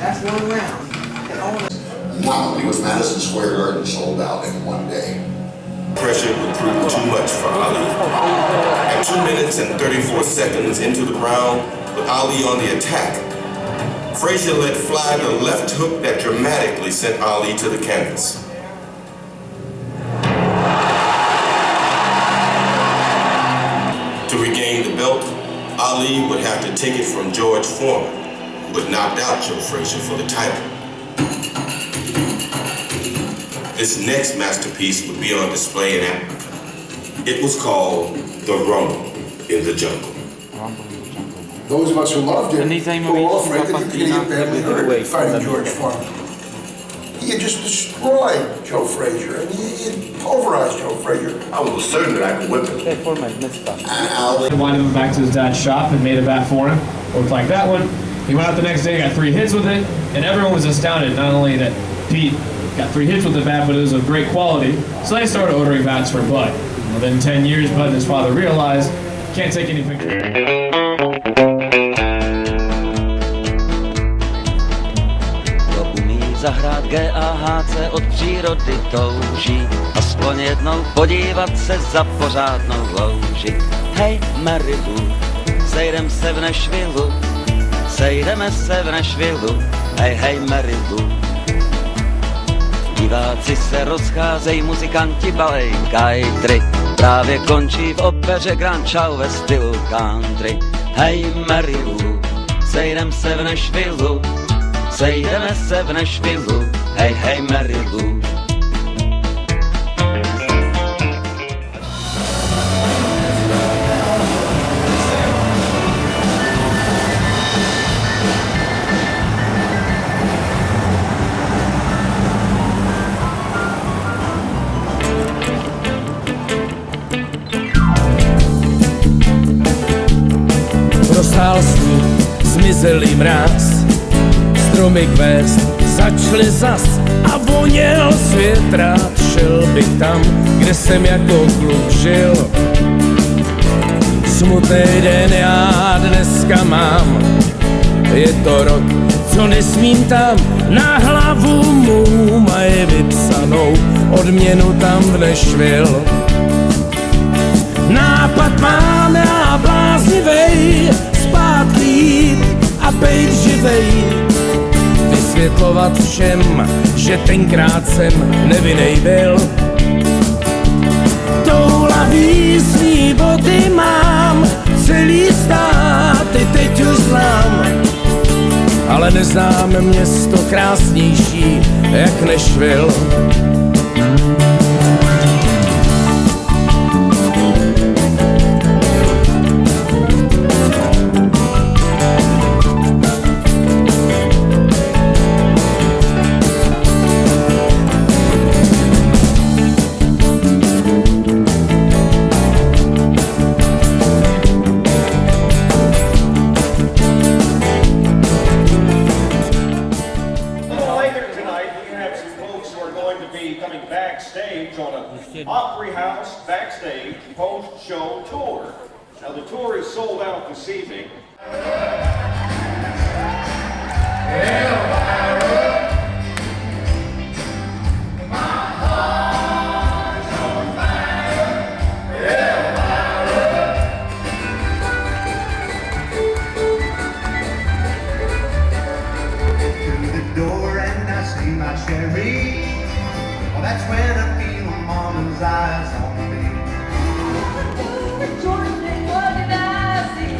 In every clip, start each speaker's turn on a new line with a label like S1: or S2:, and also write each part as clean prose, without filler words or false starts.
S1: That's one round.
S2: Not only was Madison Square Garden sold out in one day.
S3: Pressure would prove too much for Ali. At 2 minutes and 34 seconds into the round, with Ali on the attack, Frazier let fly the left hook that dramatically sent Ali to the canvas. To regain the belt, Ali would have to take it from George Foreman, who had knocked out Joe Frazier for the title. This next masterpiece would be on display in Africa. It was called The Rumble in the Jungle.
S2: Those of us who loved him were all afraid that he was going to get badly hurt fighting George Foreman. He had just destroyed Joe Frazier, and he had pulverized Joe Frazier. I was certain that I could whip him.
S4: He winded him back to his dad's shop and made a bat for him. Looked like that one. He went out the next day, got 3 hits with it, and everyone was astounded, not only that Pete got 3 hits with the bat, but it was of great quality. So they started ordering bats for Bud. Within 10 years, Bud and his father realized, can't take any pictures.
S5: Zahrát GAHC od přírody touží, aspoň jednou podívat se za pořádnou louži. Hej Marilu, sejdeme se v Nashvillu, hej Marilu. Diváci se rozcházejí, muzikanti balej kajtry, právě končí v opeře Grand Chow ve stylu country. Hej Marilu, sejdeme se v Nashvillu, hej Marilu.
S6: Roztál sníh, zmizelý mráz, stromy kvést začaly zas a voněl svět, rád šel bych tam, kde jsem jako kluk žil. Smutnej den já dneska mám, je to rok, co nesmím tam, na hlavu mou mají vypsanou odměnu tam v Nashville. Nápad mám já bláznivej, zpátky jít a bejt živej, vysvětlovat všem, že tenkrát jsem nevinnej byl. Toulavý boty mám, celý státy teď už znám, ale neznám město krásnější jak Nashville.
S7: Opry House Backstage post-show tour. Now the tour is sold out this evening.
S1: Through the door and I see my Sherry. Well, that's when I feel Mama's eyes on me.
S8: Jordan, what did I see?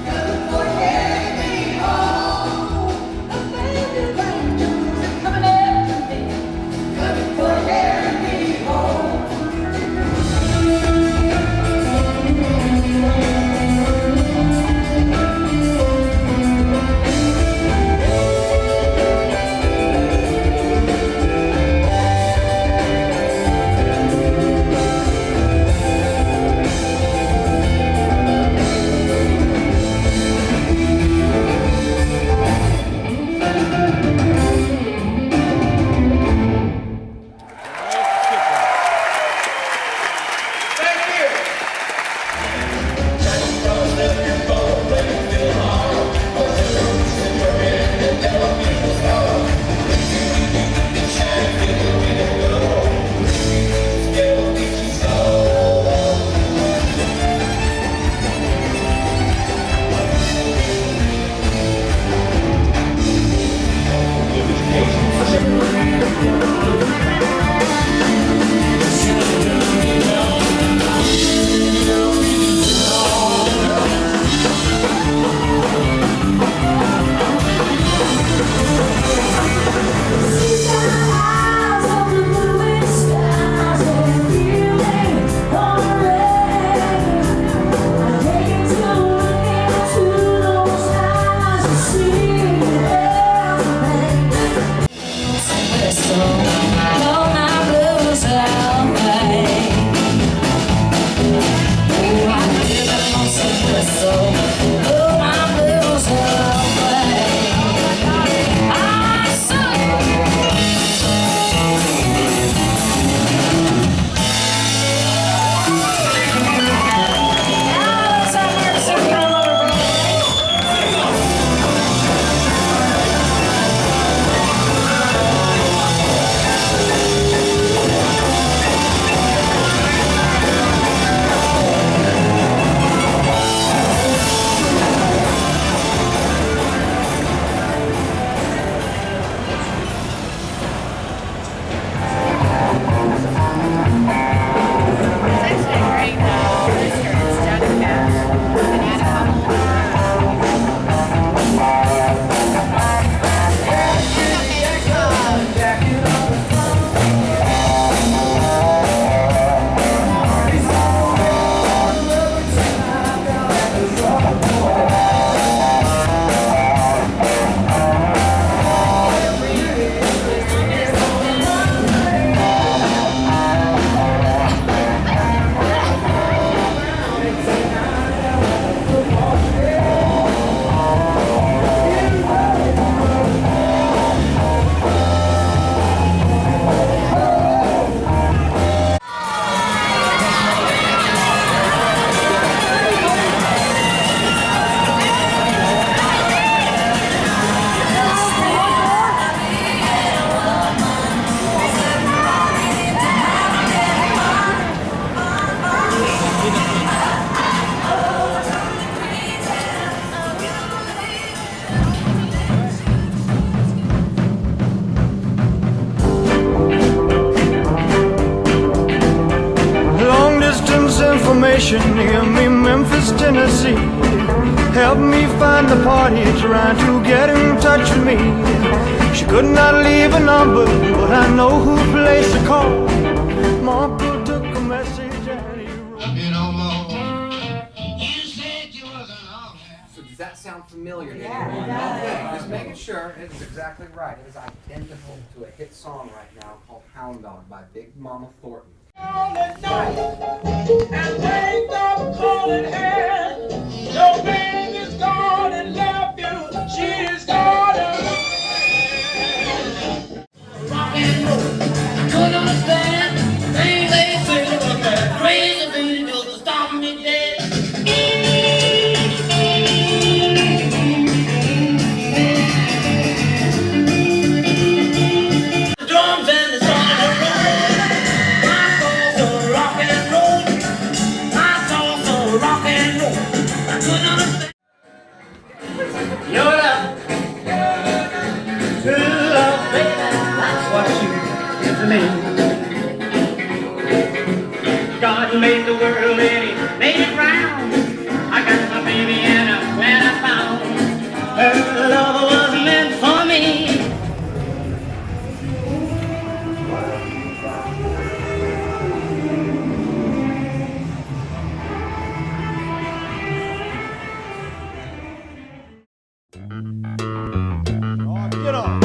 S8: Good for carrying me home. A baby angels are coming after me. Good for carrying me home.
S9: station near me, Memphis, Tennessee. Help me find the party, trying to get in touch with me. She could not leave a number, but I know who placed the call. My uncle took a message and he wrote.
S10: So does that sound familiar to anyone? Okay, just making sure. It is exactly right. It is identical to a hit song right now called Hound Dog by Big Mama Thornton.
S8: On the night and wake up calling her. Your baby's gone and left you. She's gone away. Rock and roll, I couldn't understand things they say about that crazy thing just to stop me dead. The drums and the song of the roll. I saw some rock and roll. I saw some rock and roll. I couldn't understand. Your love, true love, baby, that's what you give to me. God made the world and He made it round. I got my baby and I'm glad I found her love was meant for me.
S9: Get on.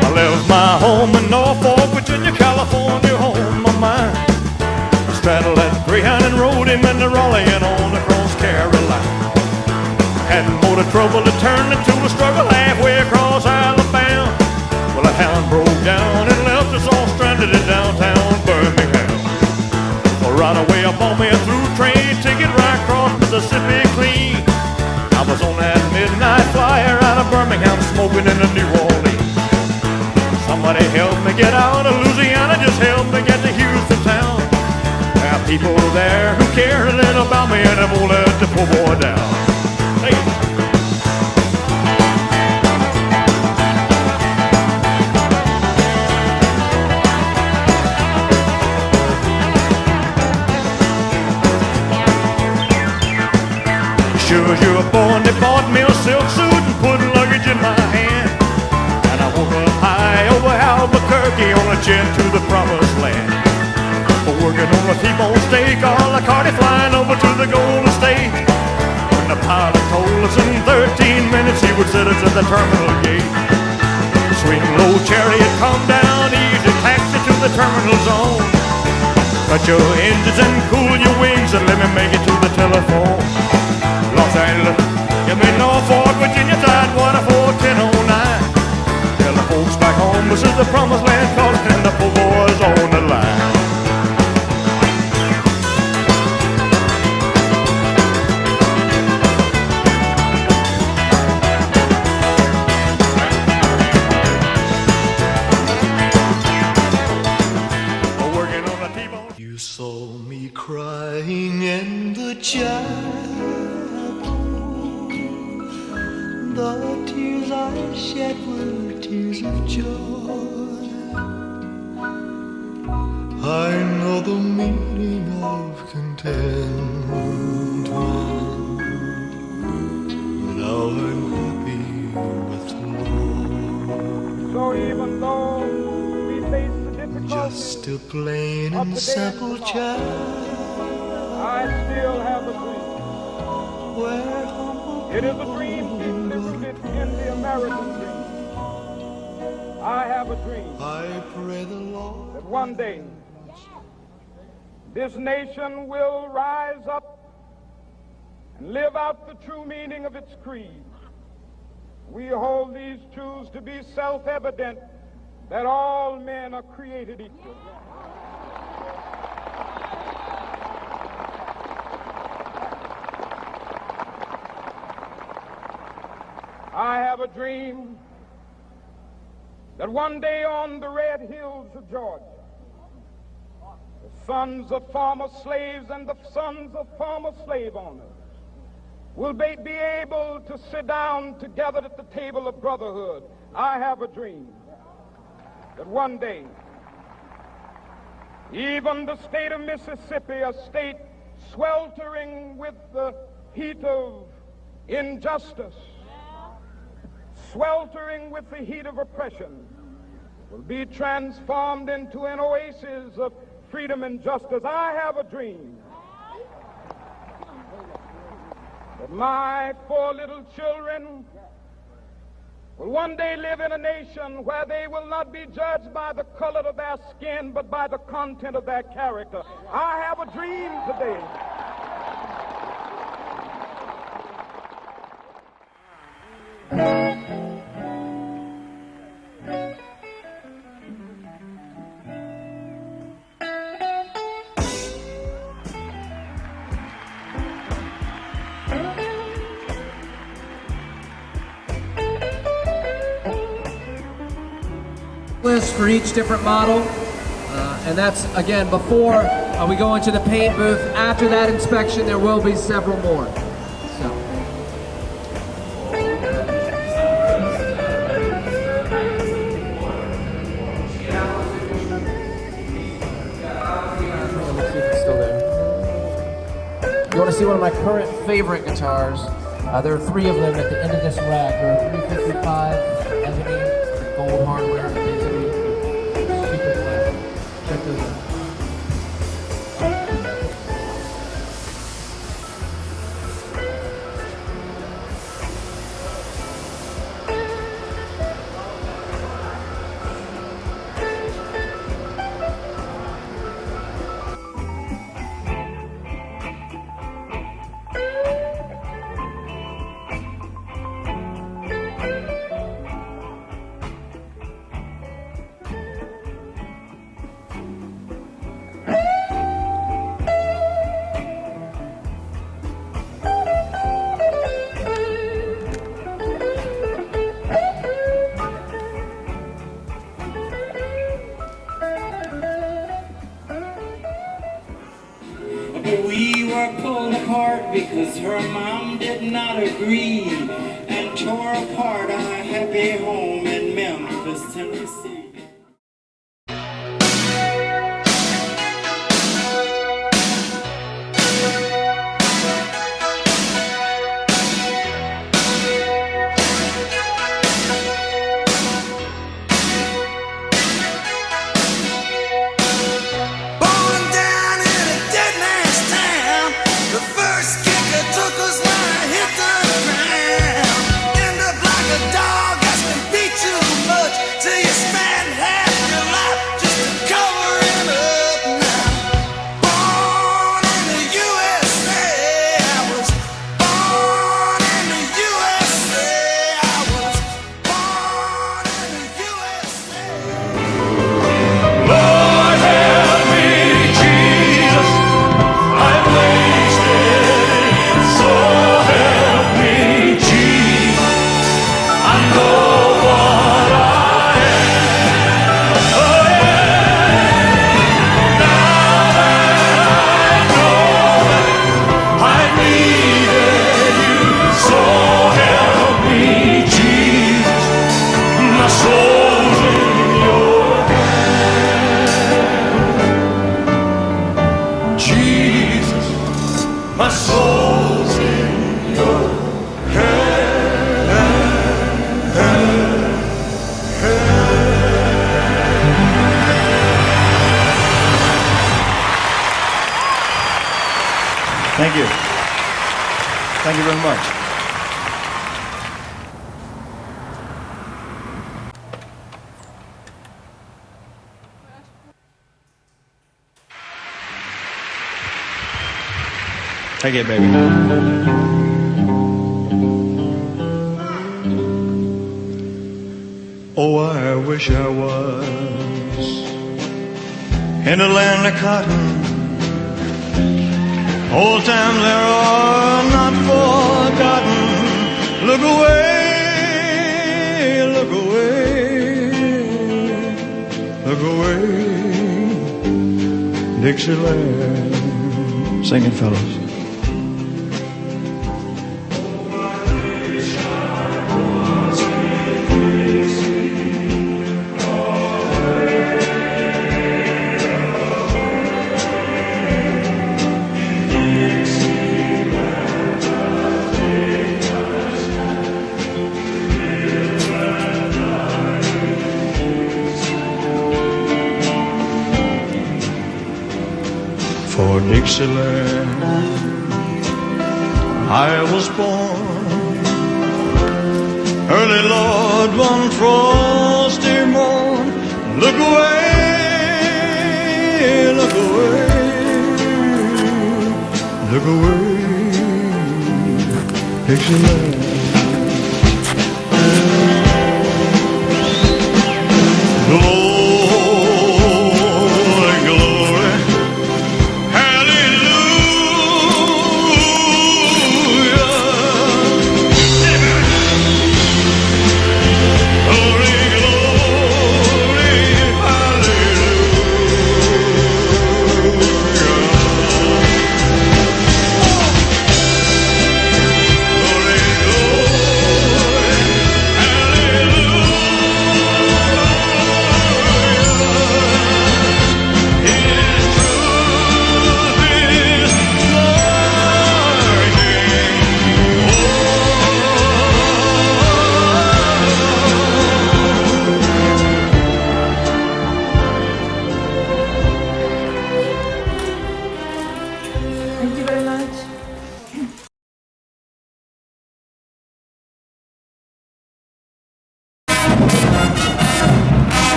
S9: I left my home in Norfolk, Virginia, California, home of mine. Straddled that Greyhound and rode him into Raleigh and on across Carolina. Had more trouble to turn into a struggle halfway across Alabama. Well, a hound broke down and left us all stranded in downtown Birmingham. Well, right away I bought me a through train ticket right across Mississippi clean. I was on that midnight flyer out of Birmingham smoking in the New Orleans. Somebody help me get out of Louisiana, just help me get to Houston town. There are people there who care a little about me and they won't let the poor boy down. Hey. Sure as you were born, they bought me a silk suit and put luggage in my hand. And I woke up high over Albuquerque on a jet to the promised land. Working on a T-bone steak, all the carty flying over to the Golden State. When the pilot told us in 13 minutes he would set us at the terminal gate. Swing low chariot, come down easy, taxi to the terminal zone. Cut your engines and cool your wings and let me make it to the telephone. Los Angeles, give me Norfolk, Virginia, Tidewater 41009. Tell the folks back home this is the promised land calling and the poor boys on the line. You saw me crying in the chapel. The tears I shed were tears of joy. I know the meaning of contentment. Now I'm happy with the Lord.
S7: So even though we face the difficulties,
S9: just a plain and simple child.
S7: I still have a dream.
S9: Where
S7: It is a dream deeply rooted in the American dream. I have a dream
S9: I pray the Lord
S7: that one day this nation will rise up and live out the true meaning of its creed. We hold these truths to be self-evident, that all men are created equal. I have a dream that one day on the red hills of Georgia, the sons of former slaves and the sons of former slave owners will be able to sit down together at the table of brotherhood. I have a dream that one day, even the state of Mississippi, a state sweltering with the heat of injustice, sweltering with the heat of oppression, will be transformed into an oasis of freedom and justice. I have a dream that my 4 little children will one day live in a nation where they will not be judged by the color of their skin, but by the content of their character. I have a dream today.
S11: List for each different model, and that's again before we go into the paint booth. After that inspection, there will be several more. So. You want to see one of my current favorite guitars? There are 3 of them at the end of this rack. There are 355 ebony, gold hardware, basically super classic. Check those out.
S12: We were pulled apart because her mom did not agree and tore apart our happy home in Memphis, Tennessee.
S9: My soul's in your
S13: Thank you. Thank you very much. Take it, baby.
S9: Oh, I wish I was in the land of cotton. Old times there are not forgotten. Look away, look away, look away, Dixieland. Sing it, fellas. for Dixieland. I was born early, Lord, one frosty morn. Look away, look away, look away, Dixieland. Glory, glory, hallelujah. Glory, glory, hallelujah. Glory,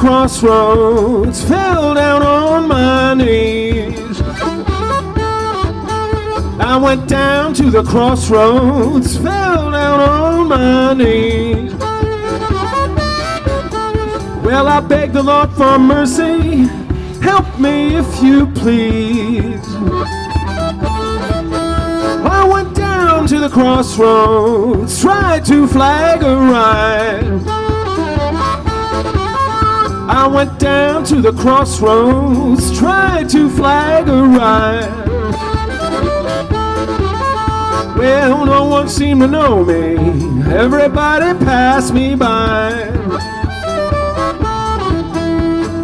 S6: crossroads, fell down on my knees. I went down to the crossroads, fell down on my knees. Well, I begged the Lord for mercy, help me if you please. I went down to the crossroads, tried to flag a ride. I went down to the crossroads, tried to flag a ride. Well, no one seemed to know me, everybody passed me by.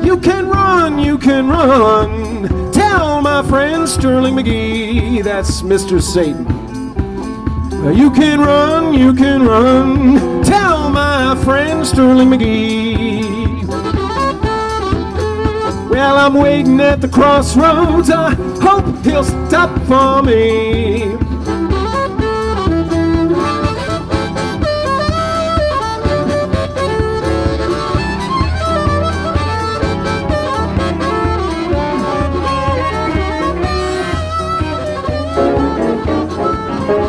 S6: You can run, tell my friend Sterling McGee, that's Mr. Satan. You can run, tell my friend Sterling McGee. Well, I'm waiting at the crossroads, I hope he'll stop for me.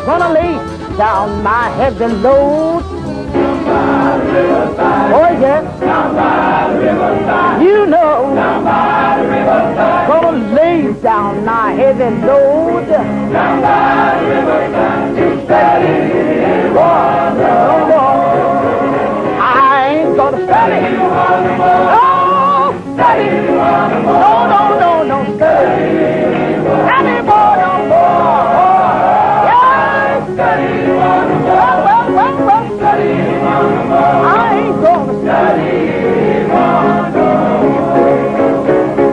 S14: Gonna lay down my heavy load. Oh yes, you know. Gonna lay down my heavy load. I ain't gonna study. Oh, study. No, study. Anymore, no more. I ain't gonna study.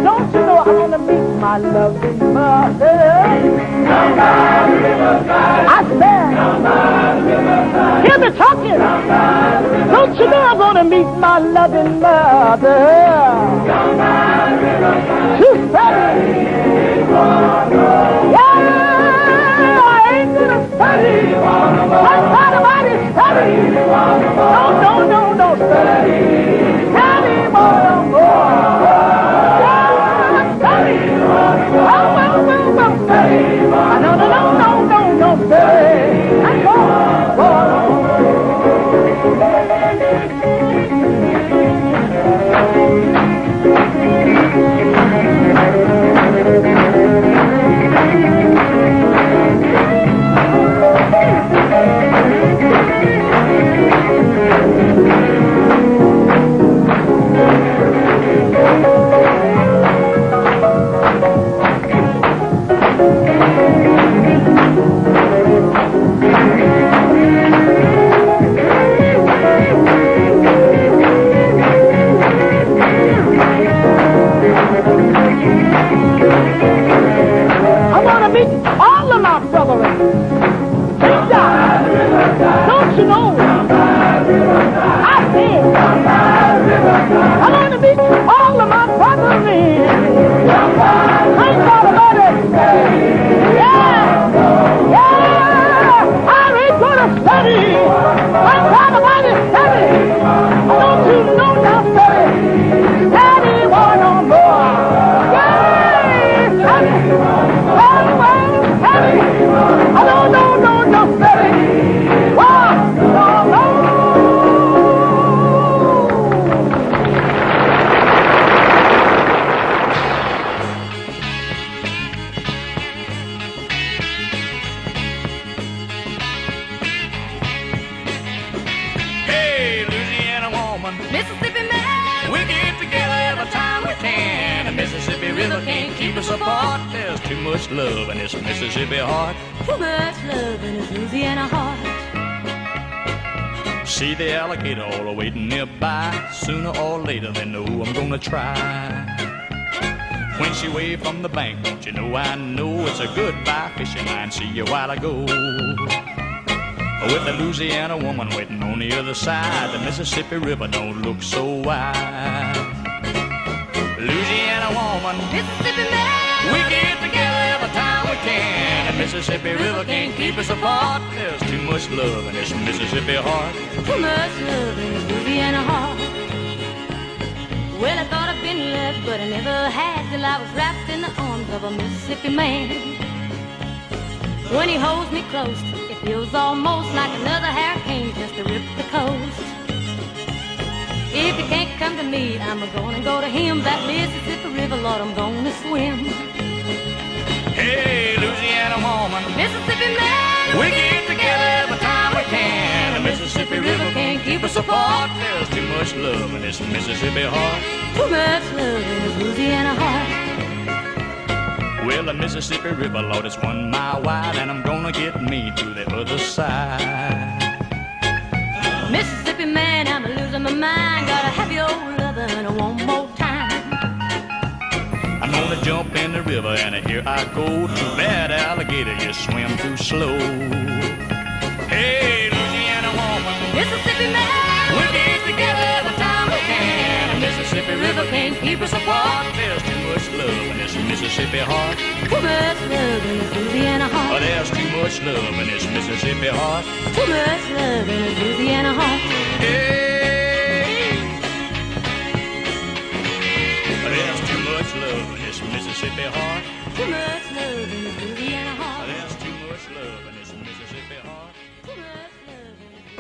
S14: Don't you know I'm gonna meet my loving mother? I said, hear me talking. Don't you know I'm gonna meet my loving mother? She said, yeah, I ain't gonna study. I'm tired of study. No, study. Study more. Yeah, study. Oh, study. No, study. I'm gonna meet all of my brethren. Don't you know? I said, I'm gonna meet all of my brethren. Ain't thought about it. Yeah, I ain't gonna study. Ain't thought about it, study. Don't you know now, study? Study more, no more. Yeah, study. No, study. Why? No.
S9: Hey, Louisiana woman,
S8: Mississippi man,
S9: we get together every time we can. The Mississippi River can't keep us apart. There's too much love in this Mississippi heart.
S8: too much love in his Louisiana heart.
S9: See the alligator all waiting nearby. Sooner or later they know I'm gonna try. When she waved from the bank, don't you know I know it's a goodbye fishing line. See you while I go. With the Louisiana woman waiting on the other side, the Mississippi River don't look so wide. Louisiana woman,
S8: Mississippi man,
S9: we get together every time we can. The Mississippi River can't keep us apart. There's too much love in this Mississippi heart.
S8: too much love in his Louisiana heart. Well, I thought I'd been left, but I never had till I was wrapped in the arms of a Mississippi man. When he holds me close, it feels almost like another hurricane just to rip the coast. If he can't come to me, I'm gonna go to him. That Mississippi River, Lord, I'm gonna swim.
S9: Hey, Louisiana woman,
S8: Mississippi man,
S9: we get together every time we can. The Mississippi River can't keep us apart. There's too much love in this Mississippi heart.
S8: Too much love in this Louisiana heart.
S9: Well, the Mississippi River, Lord, it's 1 mile wide, and I'm gonna get me to the other side.
S8: Mississippi man, I'm losing my mind. Gotta have your lovin' one more time.
S9: I'm gonna jump in the river, and here I go. Too bad, alligator, you swim too slow. Hey, Louisiana woman,
S8: Mississippi man,
S9: we get together every time we can. The Mississippi River can't keep us apart. There's too much love in this Mississippi heart.
S8: Too much love in this Louisiana heart.
S9: Oh, there's too much love in this Mississippi heart.
S8: Too much love in this Louisiana heart.
S9: Hey, there's too much love in this Mississippi heart.
S8: Too much love in this Louisiana heart.
S9: There's too much love in this Mississippi heart.
S8: Too much love in this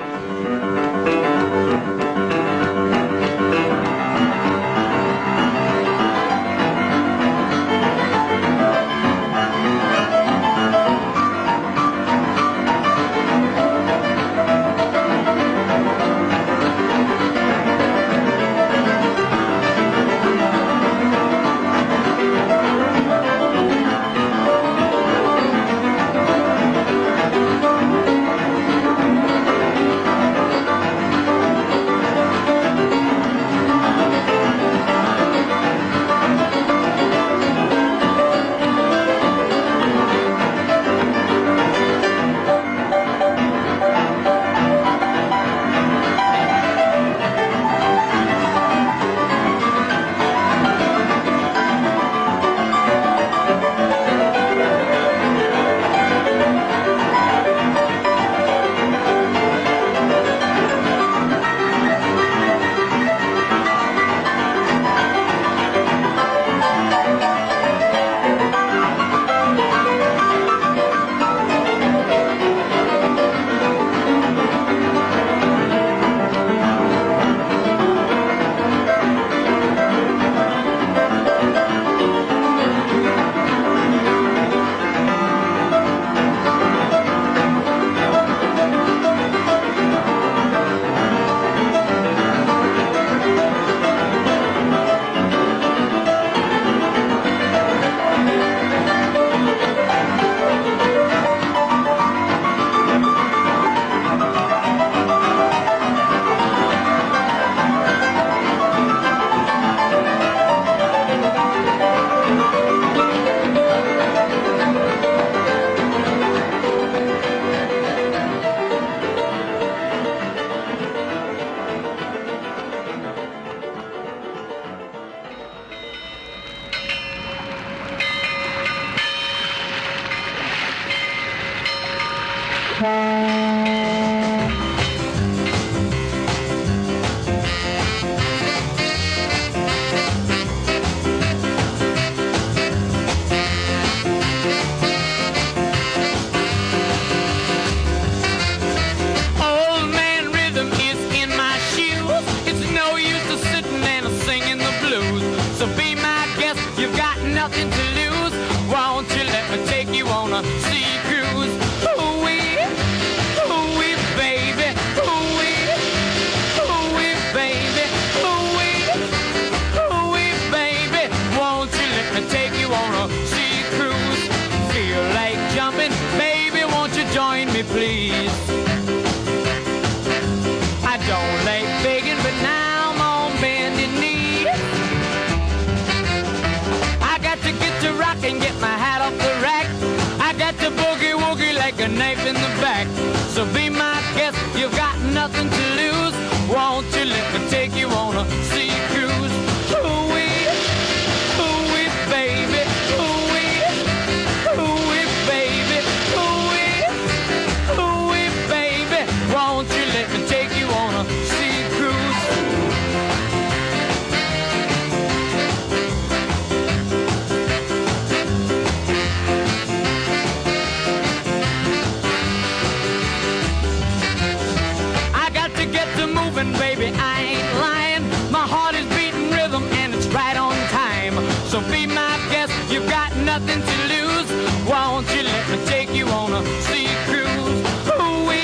S6: and baby, I ain't lying. My heart is beating rhythm and it's right on time. So be my guest, you've got nothing to lose. Won't you let me take you on a sea cruise? Ooh-wee,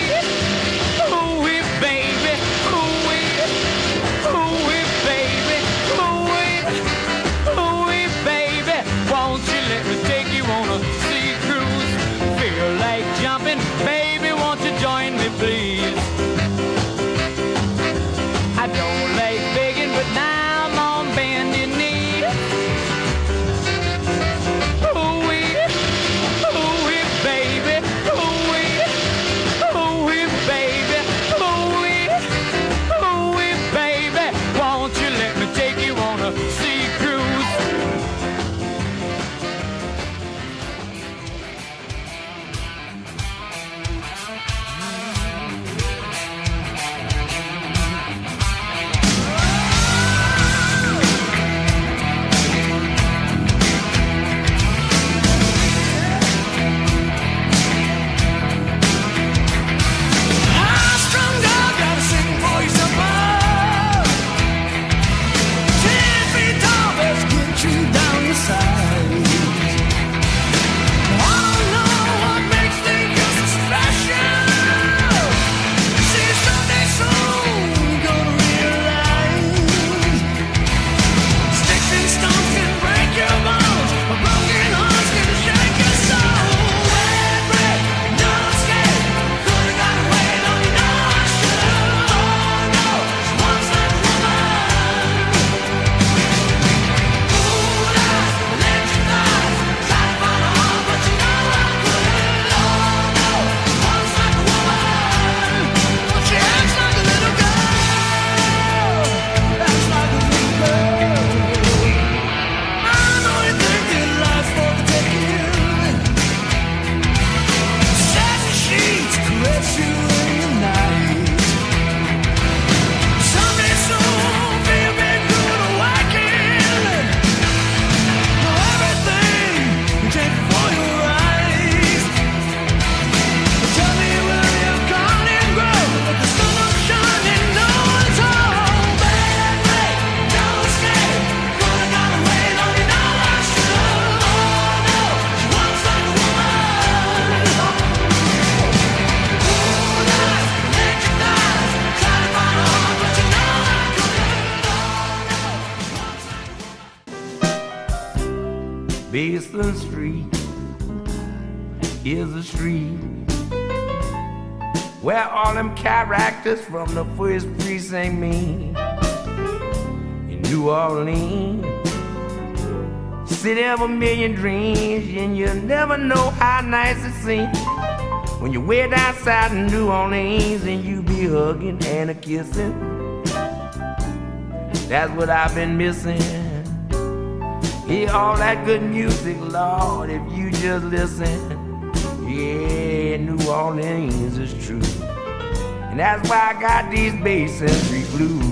S6: baby, ooh-wee, baby, ooh-wee, baby. Won't you let me take you on a sea cruise? Feel like jumping, baby, won't you join me, please? I don't like begging, but now I'm on bending knee. Ooh-wee, baby, ooh-wee, baby, ooh-wee, baby. Won't you let me take you on a sea cruise? High-strung dog, gotta sing for you above. 10 feet tall, let's get you down the side. I don't know what makes these girls so special. See, someday soon you're gonna realize sticks and stones can break your bones, but broken hearts can shake your soul. Red brick, no escape. Could've got away, don't you know I should've? Oh no, she wants that woman. Cool eyes, electric eyes. Try to find a heart, but you know I couldn't. Oh no, she wants that woman. But she acts like a little girl. Acts like a little girl. I know you think that life's for the taking. Sassy sheets caress you in the night. Someday soon, be a big good awakening. Know everything you take for your eyes. Tell me where you've gone and grown, but the sun will shine and no one's home. Baby, no escape. Could've got away, don't you know I should've? Oh no, she wants like a woman. Cool eyes, electric eyes. Try to find a heart, but you know I couldn't.
S15: Baseline Street is a street where all them characters from the first precinct meet. In New Orleans, city of a million dreams, and you never know how nice it seems when you're way down south in New Orleans and you be hugging and a kissing. That's what I've been missing. Hear all that good music, Lord, if you just listen. Yeah, New Orleans is true. And that's why I got these Basin Street blues.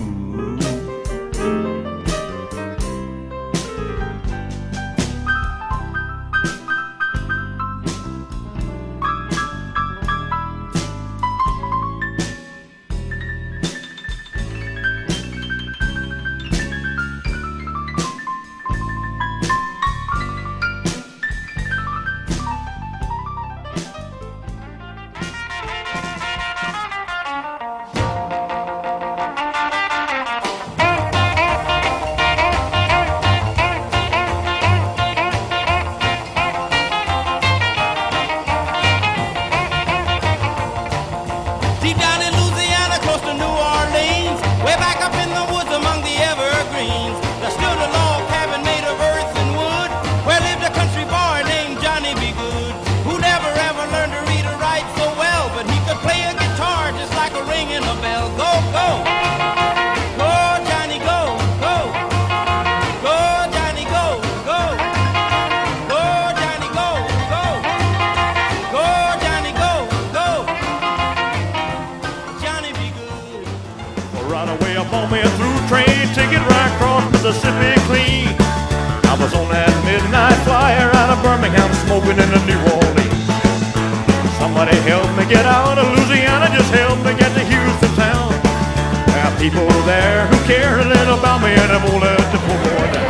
S9: Mississippi clean. I was on that midnight flyer out of Birmingham, smoking into New Orleans. Somebody help me get out of Louisiana, just help me get to Houston town. Where people there who care a little about me and I won't let the poor boy down.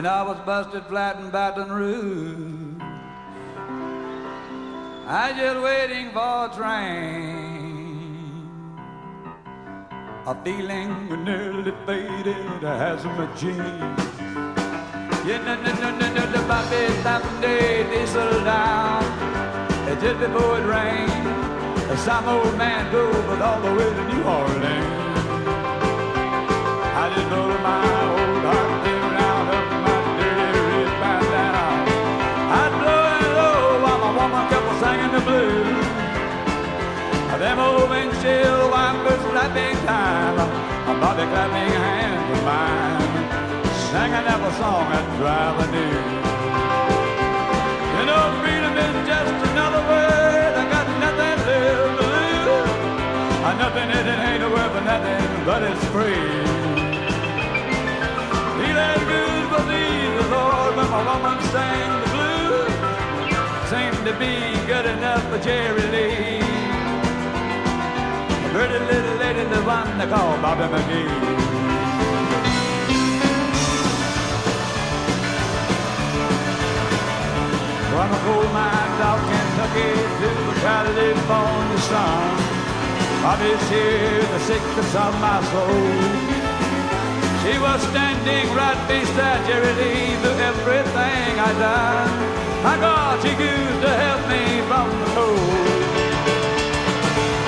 S16: And I was busted flat in Baton Rouge. I just waiting for a train. a feeling nearly faded as my jeans. Yeah, no, Bobby stopped day diesel down just before it rained. Some old man drove it all the way to New Orleans. I just rolled my old heart clear out of my dirty red bandana. I'd blow it low while my woman kept singing the blues. Them old windshield wipers slapping time, Bobby clapping hands with mine, singing up a song that drive I knew. You know, freedom is just another word. I got nothing left to lose. Nothing is it ain't worth nothing, but it's free. Feeling good for thee, the Lord, when my woman sang the blues. Seemed to be good enough for Jerry Lee. Pretty little lady, the one they call Bobby McGee. From a coal mine of Kentucky to the California sun, Bobby's here, the sickness of my soul. She was standing right beside Jerry Lee through everything I done. My God, she used to help me from the cold.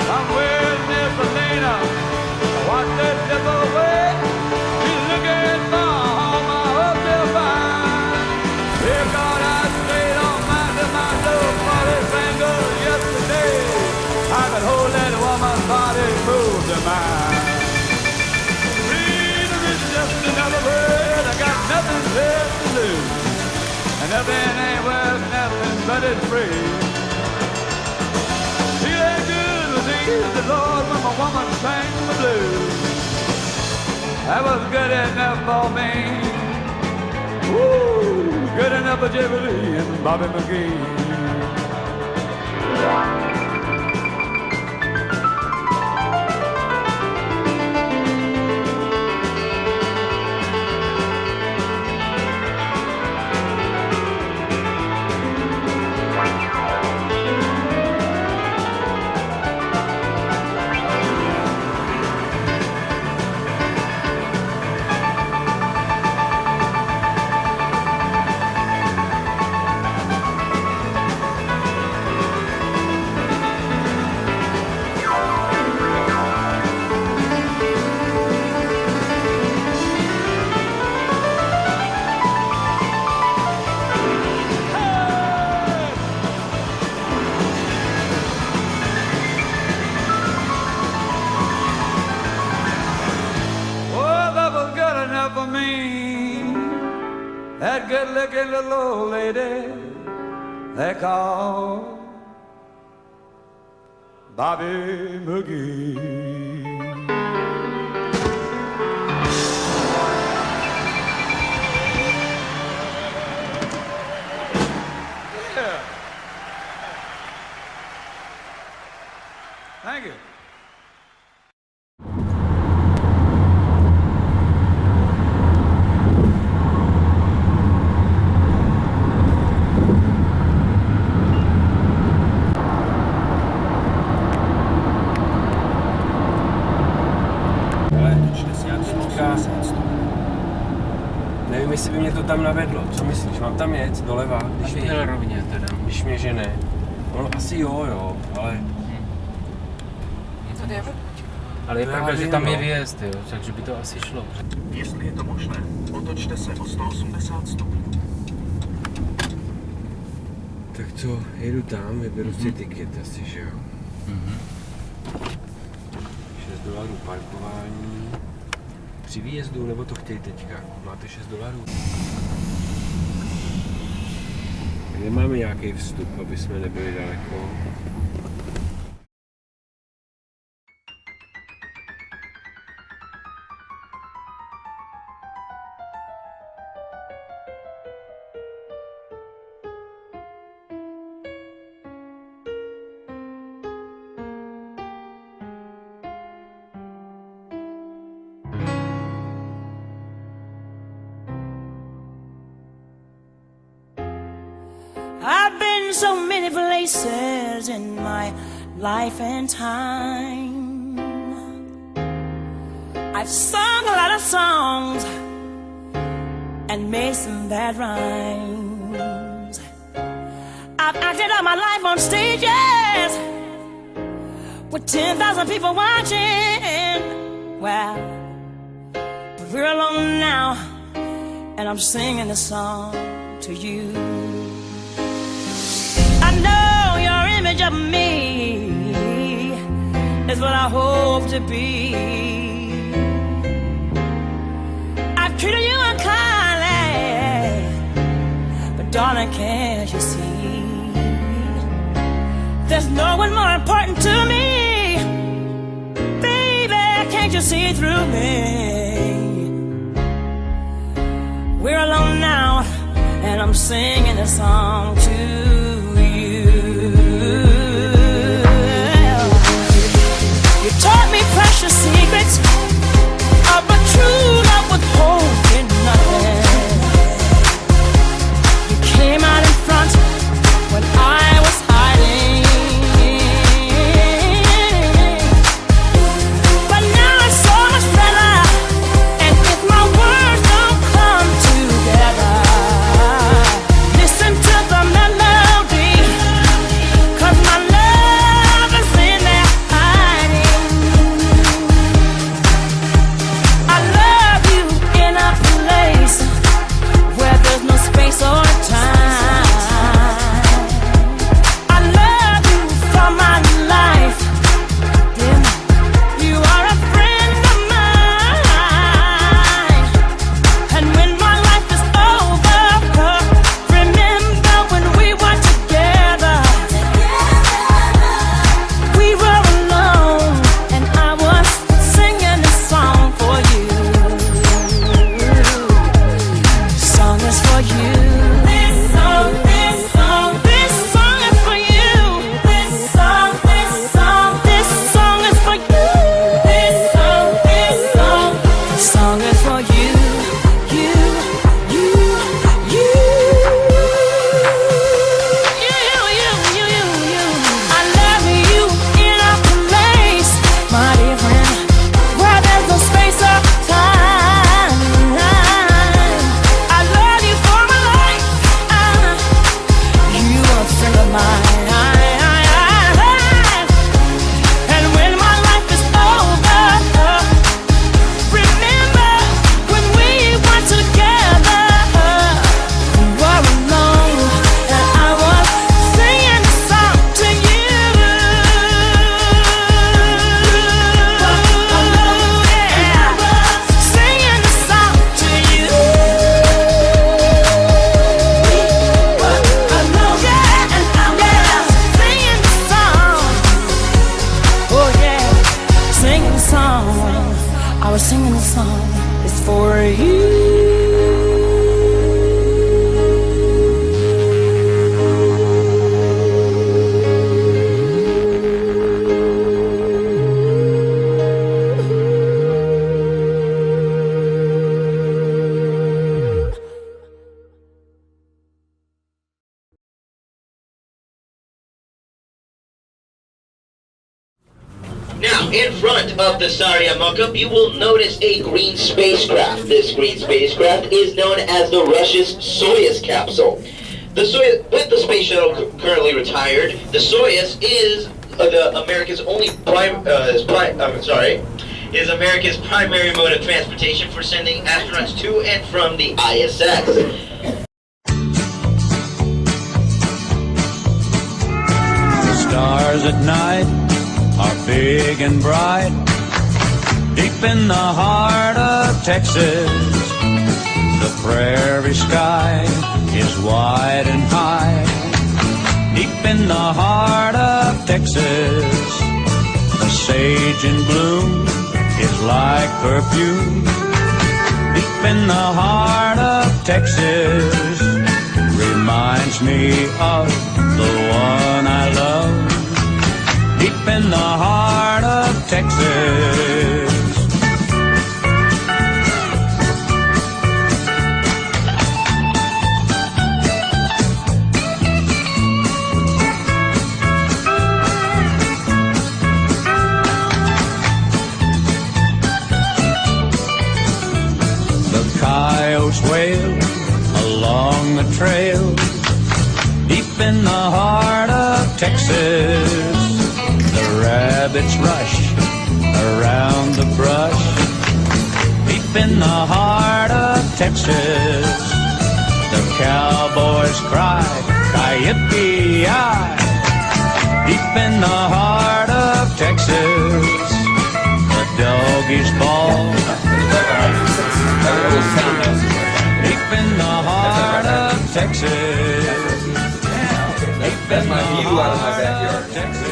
S16: Somewhere near Selena, watch that devil away. She's looking for home, I hope they'll find. Dear God, I stayed on my door for this single yesterday. I could hold that woman's body, move to mine. Freedom is just another word. I got nothing left to lose, and nothing ain't worth nothing but it's free. The Lord when my woman sang the blues. That was good enough for me. Woo! Good enough for Jerry Lee and Bobby McGee. That good-looking little old lady they call Bobby McGee. Yeah. Thank you.
S6: Nevím, jestli by mě to tam navedlo. Co myslíš? Mám tam jet doleva?
S11: Když mě rovně teda.
S6: Když mě žene. No asi jo, ale...
S11: To jde. Ale je pravda, že tam je výjezd, jo, takže by to asi šlo.
S17: Jestli je to možné, otočte se o 180 stupňů.
S6: Tak co, jedu tam, vyberu si tiket asi, že jo? $6 parkování. Při výjezdu, nebo to chtějí teďka? Máte $6? Nemáme nějaký vstup, aby jsme nebyli daleko.
S18: I've been so many places in my life and time. I've sung a lot of songs and made some bad rhymes. I've acted out my life on stages with 10,000 people watching. Well, but we're alone now, and I'm singing this song to you. I know your image of me is what I hope to be. I've treated you unkindly, but darling, can't you see? There's no one more important to me. Baby, can't you see through me? We're alone now, and I'm singing a song to you. You taught me precious secrets of a true love withholding nothing. You came out in front when I was hiding. But now it's so much better, and if my words don't come together, listen to the melody, 'cause my love is in there hiding. I love you in a place where there's no space or time. I love you for my life. Yeah. You are a friend of mine. And when my life is over, remember when we were together. We were alone, and I was singing this song for you. Song is for you. This song is for you. This song is for you. This song is for you. You. I love you in a place, my dear friend, where there's no space or time. I love you for my life. You are a friend of mine. And when my life is over, remember when we were together. We were alone, and I was singing a song to you. Singing a song to you. Singing the song. Oh yeah, singing the song. I was singing the song. It's for you.
S19: Now, in front of the Saria mock-up, you will notice a green spacecraft. This green spacecraft is known as the Russia's Soyuz capsule. With the space shuttle currently retired, the Soyuz is America's primary mode of transportation for sending astronauts to and from the ISS.
S20: The stars at night are big and bright. Deep in the heart of Texas, the prairie sky is wide and high. Deep in the heart of Texas, the sage in bloom is like perfume. Deep in the heart of Texas, reminds me of the one I love. Deep in the heart of Texas. quail along the trail, deep in the heart of Texas. The rabbits rush around the brush, deep in the heart of Texas. The cowboys cry, Ki-yip-ki-yay, deep in the heart of Texas. The doggies bawl, deep in the heart of Texas.
S10: That's my view out of my backyard.
S20: Texas.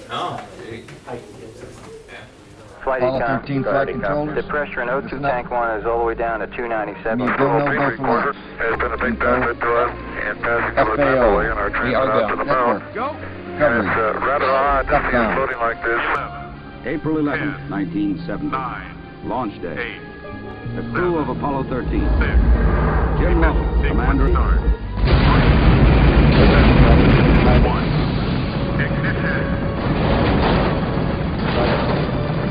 S10: Oh,
S21: Flight
S13: Apollo
S21: Econ,
S13: 13 flight controllers.
S21: the pressure in O2 tank 1 is all the way down to 297.
S13: You go no go for what?
S21: Has been a big benefit to us in passing
S13: FAO. We are go. Network. Coverage.
S21: rather odd
S13: to see it
S21: floating like this.
S22: April 11, 1970. Launch day. The crew of Apollo 13. Jim Lovell, commander.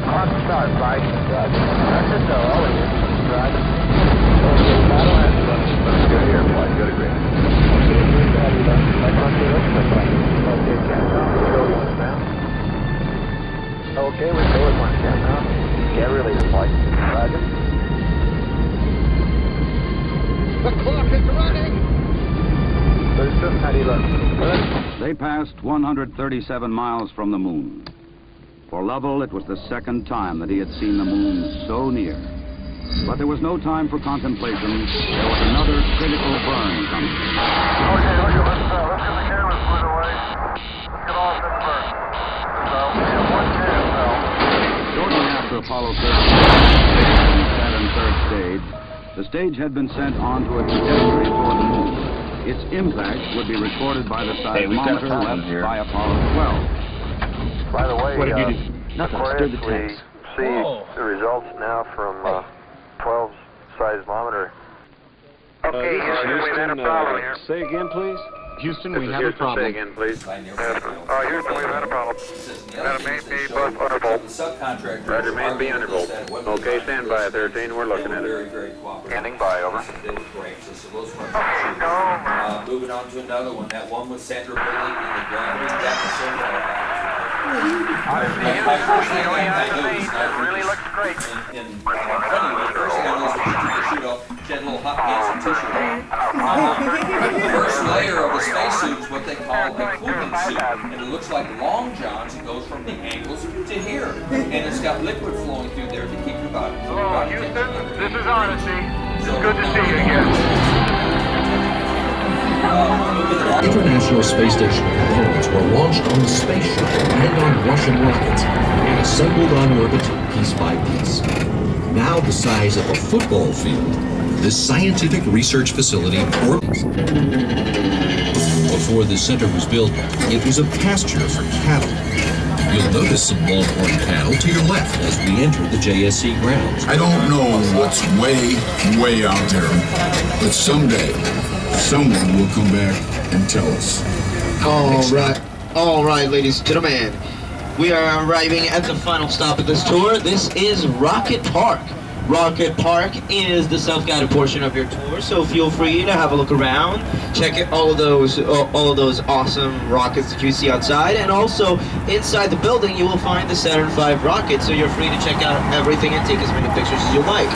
S21: Hot start, right? That's it though, all it is. Right. Good here, flight. Good agreement. Okay, we go with 1 10 now. Yeah, really, the flight. Roger.
S14: The clock is running!
S22: They passed 137 miles from the moon. For Lovell, it was the second time that he had seen the moon so near. But there was no time for contemplation. There was another critical burn coming.
S21: Okay, let's get the cameras put away. Let's get off in the burn. We have 1 10 now.
S22: Shortly after Apollo 13 and Saturn third stage, the stage had been sent on to a trajectory toward the moon. Its impact would be recorded by the seismometer left by Apollo 12.
S21: By the way,
S22: What did you do?
S21: Nothing.
S22: Stirred the
S21: we
S22: tanks.
S21: see the results now from 12's seismometer. Okay, Houston, we've had a problem here.
S23: Say again, please. Houston, we have a
S21: Houston,
S23: problem.
S21: say again, please. Houston, we've had a problem. Had a main B bus undervolt. Roger, main B undervolt. Okay, stand by, 13. We're looking at it. Standing by, over.
S24: Moving on to another one. That one was Sandra Billy in the ground.
S21: It really looks great.
S24: First thing I noticed was she took a shoot off. She had a little hot pants and tissue. The first layer of the spacesuit is what they call a cooling suit. And it looks like long johns. It goes from the ankles to here. And it's got liquid flowing through there to keep your body.
S21: Hello, Houston. This is Honesty. It's good to see you again.
S25: International Space Station components were launched on the Space Shuttle and on Russian rockets and assembled on orbit piece by piece. Now the size of a football field, this scientific research facility orbits. Before the center was built, it was a pasture for cattle. You'll notice some longhorn cattle to your left as we enter the JSC grounds.
S2: I don't know what's way out there, but someday someone will come back and tell us.
S26: All right, ladies and gentlemen. We are arriving at the final stop of this tour. This is Rocket Park. Rocket Park is the self-guided portion of your tour, so feel free to have a look around, check out all of those awesome rockets that you see outside, and also inside the building you will find the Saturn V rocket, so you're free to check out everything and take as many pictures as you like.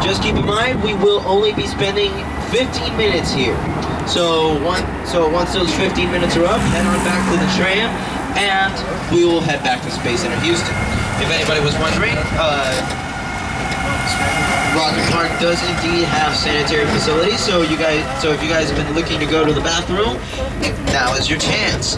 S26: Just keep in mind, we will only be spending 15 minutes here. So once those 15 minutes are up, head on back to the tram, and we will head back to Space Center Houston. If anybody was wondering, Rocket Park does indeed have sanitary facilities, so if you guys have been looking to go to the bathroom, now is your chance.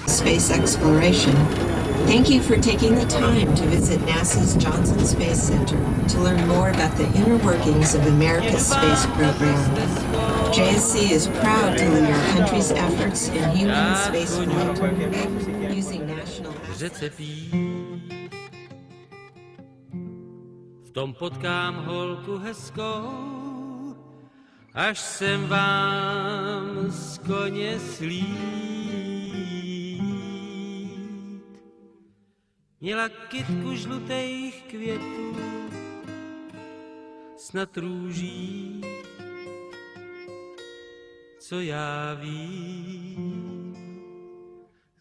S1: Space exploration. Thank you for taking the time to visit NASA's Johnson Space Center to learn more about the inner workings of America's space program. JSC is proud to lead our country's efforts in human spaceflight using national
S6: V tom potkám holku hezkou, až jsem vám z koně slít. Měla kytku žlutých květů, snad růží, co já vím.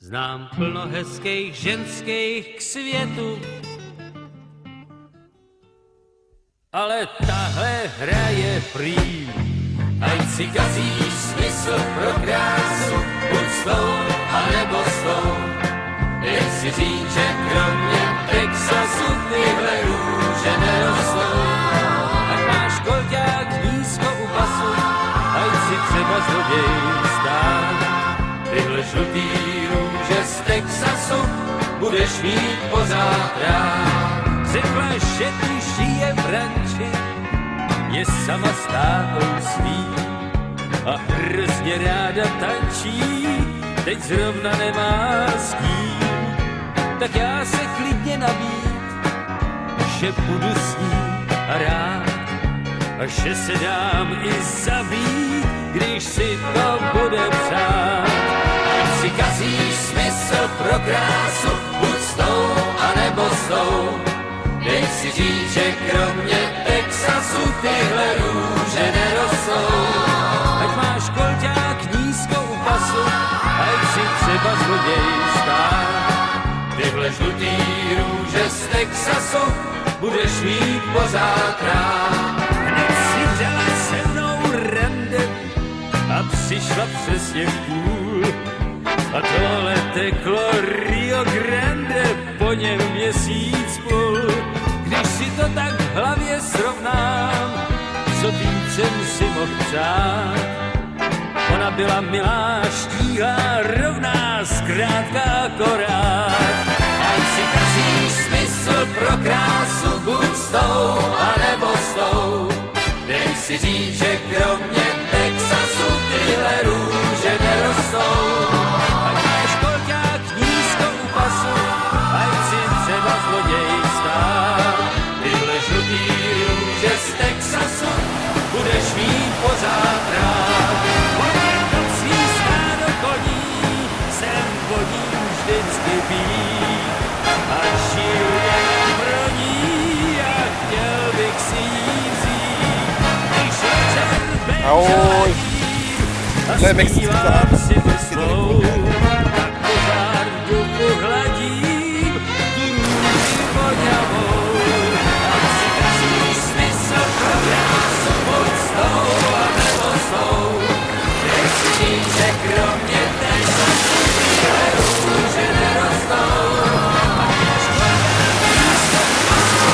S6: Znám plno hezkých ženských k světu, ale tahle hraje prý. Ať si kazíš smysl pro krásu, buď s tou, anebo s tou. Nech si říct, že kromě Texasu tyhle růže nerostou. Ať máš kolťák nízko u pasu, ať si třeba zloděj stát. Tyhle žlutý růže z Texasu budeš mít pořád rád. Řekla, že tu žije v ranči, je sama s tátou svým a hrozně ráda tančí, teď zrovna nemá s kým. Tak já se klidně nabít, že budu s ní a rád a že se dám i zabít, když si to bude přát. Ať si kazíš smysl pro krásu, buď s tou, anebo s tou. Nech si říct, že kromě Texasu tyhle růže nerostou. Ať máš kolťák nízko u pasu, ať si třeba zloděj stát. Tyhle žlutý růže z Texasu budeš mít pořád rád. Hned si dala se mnou rande a přišla přesně v půl. A tohle teklo Rio Grande, po něm měsíc půl. Když si to tak v hlavě srovnám, co vícem si mohl přát. Ona byla milá, štíhlá, rovná, zkrátka akorát. Ať si kazíš smysl pro krásu, buď s tou, anebo s tou. Dej si říct, že kromě Texasu tyhle růže nerostou. Ať máš kolťák nízko u pasu, ať si třeba zloděj stát. Tyhle žlutý růže z Texasu budeš mít pořád rád. Hodně nocí stádo koní, jsem vodím vždycky být. A šíleně broní a chtěl bych si jí vzít. Když večer benžádí a zpívám si myslou, tak pořád v duchu hladím tu růži voňavou. Ať si kazíš smysl pro krásu, buď s tou, anebo s tou. Nech si říct, že kromě Texasu tyhle růže nerostou. Ať máš kolťák nízko u pasu,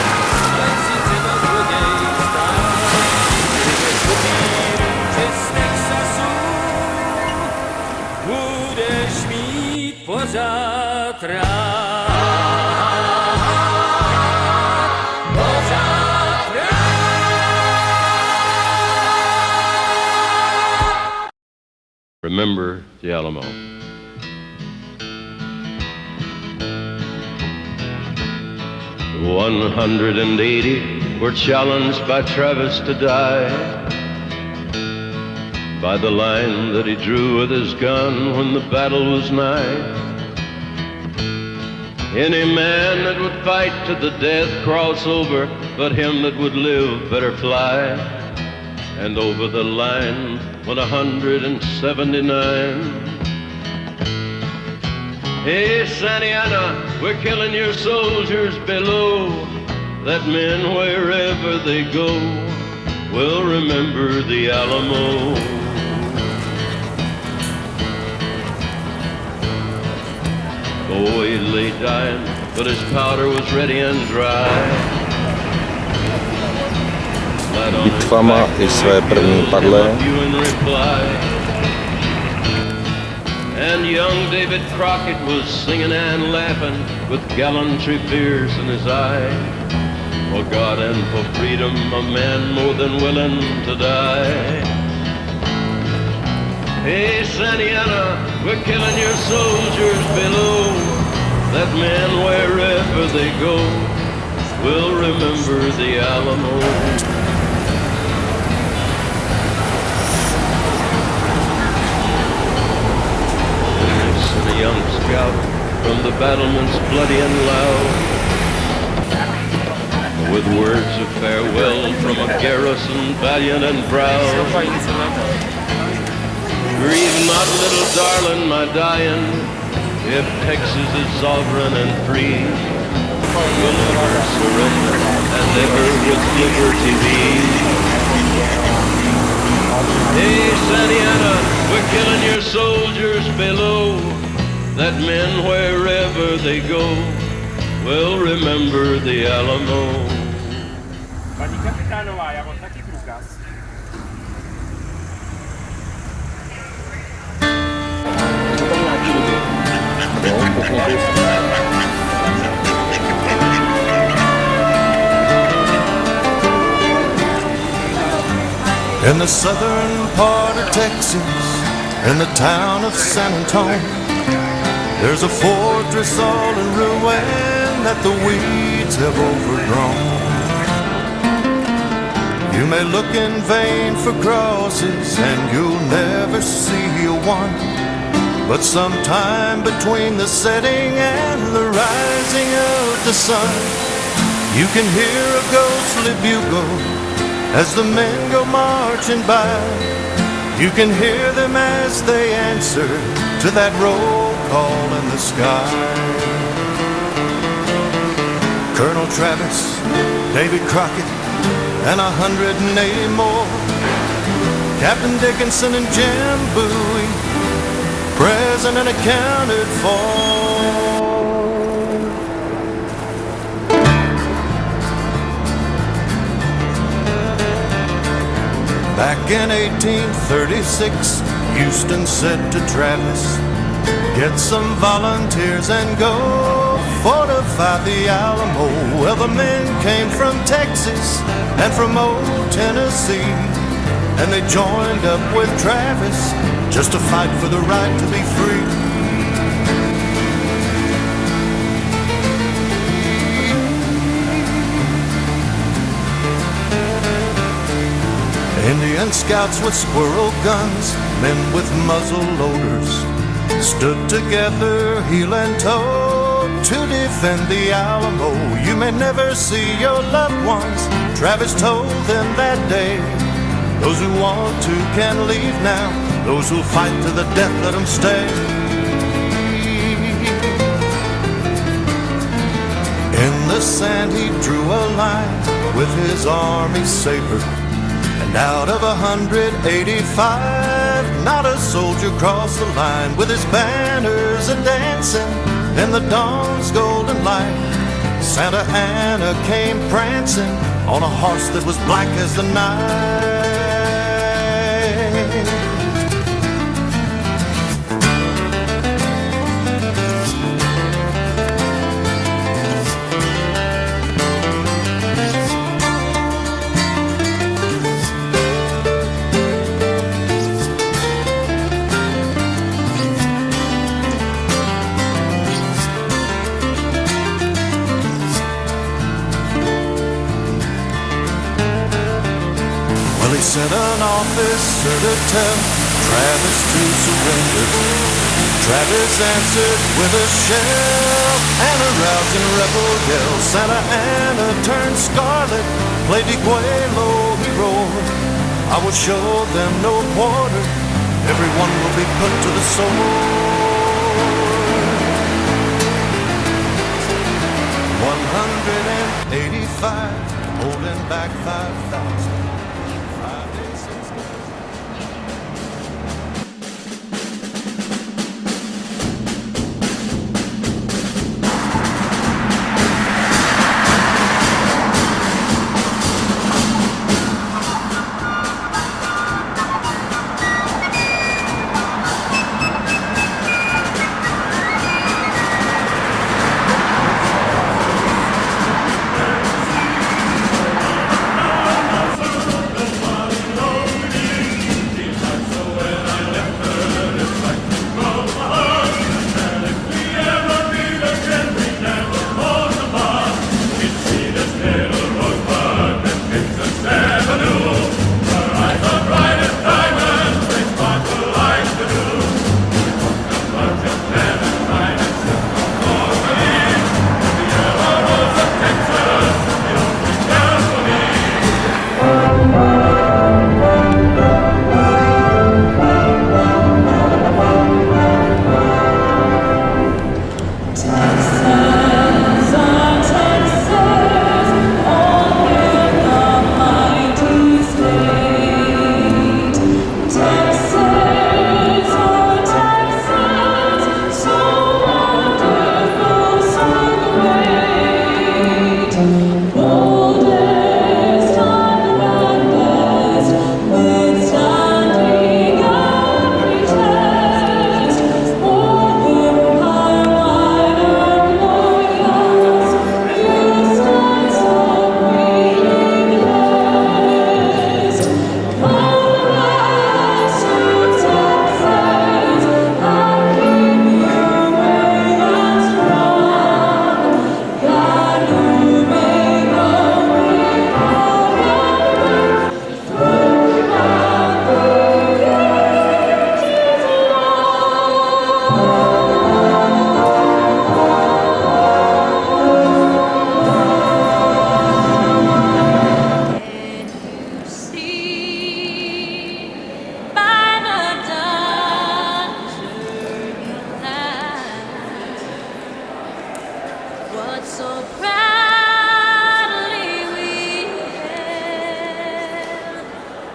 S6: ať si třeba zloděj stát. Tyhle žlutý růže z Texasu budeš mít pořád rád. Pořád
S3: Remember the Alamo. The 180 were challenged by Travis to die by the line that he drew with his gun when the battle was nigh. Any man that would fight to the death cross over, but him that would live better fly. And over the line went 179. Hey, Santa Ana, we're killing your soldiers below. That men, wherever they go, will remember the Alamo. Oh, he lay dying, but his powder was ready and dry.
S4: Bitva má i své první padlé.
S3: And young David Crockett was singing and laughing with gallantry fierce in his eye. For God and for freedom, a man more than willing to die. Hey, Santa Ana, we're killing your soldiers below, that men, wherever they go, will remember the Alamo. And a young scout from the battlements bloody and loud, with words of farewell from a garrison valiant and proud. Grieve not, little darling, my dying, if Texas is sovereign and free, we'll never surrender and ever with liberty be. Hey, Santa Ana, we're killing your soldiers below, that men, wherever they go, will remember the Alamo.
S5: Pani kapitánová, já mám taky průkaz.
S7: In the southern part of Texas, in the town of San Antonio, there's a fortress all in ruin that the weeds have overgrown. You may look in vain for crosses and you'll never see a one, but sometime between the setting and the rising of the sun, you can hear a ghostly bugle as the men go marching by. You can hear them as they answer to that roll call in the sky. Colonel Travis, David Crockett, and 180 more, Captain Dickinson and Jim Bowie, present and accounted for. Back in 1836, Houston said to Travis, get some volunteers and go fortify the Alamo. Well, the men came from Texas and from old Tennessee, and they joined up with Travis just to fight for the right to be free. Indian scouts with squirrel guns, men with muzzle loaders, stood together heel and toe to defend the Alamo. You may never see your loved ones, Travis told them that day. Those who want to can leave now, those who'll fight to the death, let them stay. In the sand he drew a line with his army saber, and out of 185, not a soldier crossed the line, with his banners a-dancing in the dawn's golden light. Santa Ana came prancing on a horse that was black as the night. He sent an officer to tell Travis to surrender. Travis answered with a shell and a rousing rebel yell. Santa Ana turned scarlet, played Diguelo, he roared. I will show them no quarter, everyone will be put to the sword. 185, holding back 5,000.
S18: what so proudly we hailed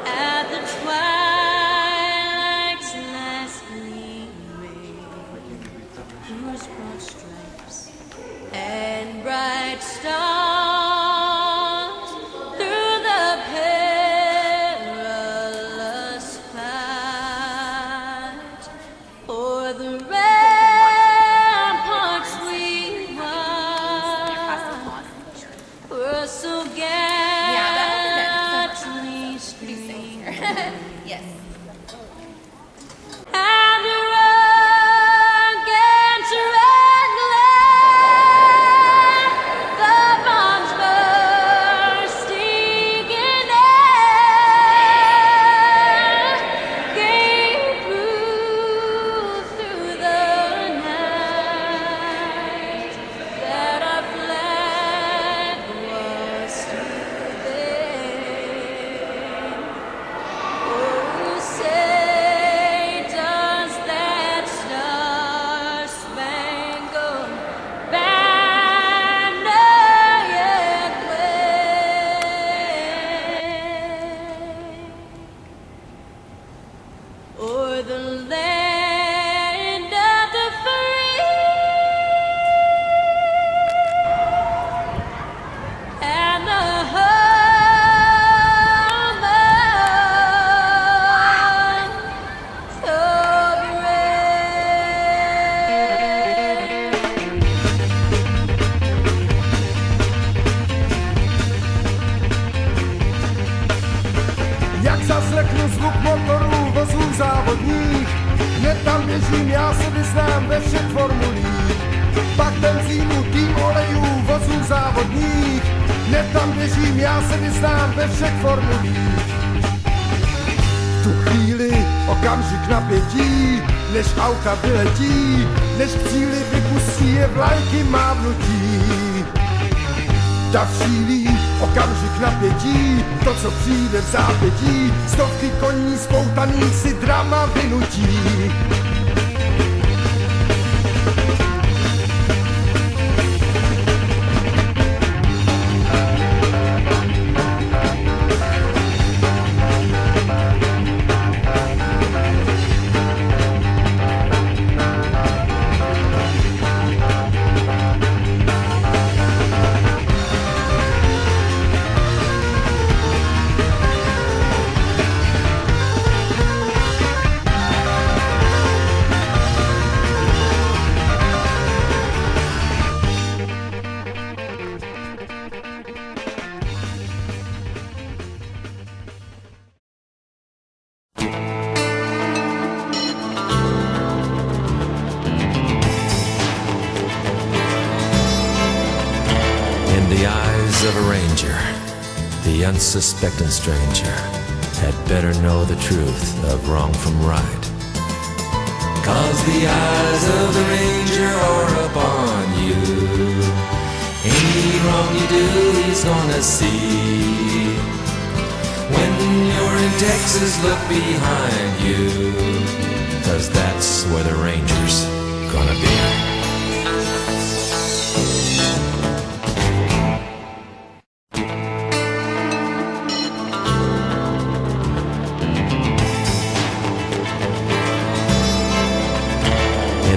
S18: at the twilight's last gleaming, whose broad stripes and bright stars through the perilous fight o'er the ramparts we watched were so gallantly streaming.
S8: Yes.
S18: And the rockets red glare, the bombs bursting in air, gave proof through the night that our flag was still there. Oh, say does that star-spangled banner yet wave o'er the land of the free and the home of the
S9: Jak zaslechnu zvuk motorů vozů závodních, hned tam běžím, já se vyznám ve všech formulích. Pak benzínu, tým olejů, vozů závodních, hned tam běžím, já se vyznám ve všech formulích. V tu chvíli okamžik napětí, než auta vyletí, než k cíli vypustí je vlajky mávnutí. Tak šílí okamžik napětí, to, co přijde v zápětí, stovky koní spoutaných si drama vynutí.
S25: The eyes of a ranger, the unsuspecting stranger, had better know the truth of wrong from right. 'Cause the eyes of the ranger are upon you. Any wrong you do, he's gonna see. When you're in Texas, look behind you, 'cause that's where the ranger's gonna be.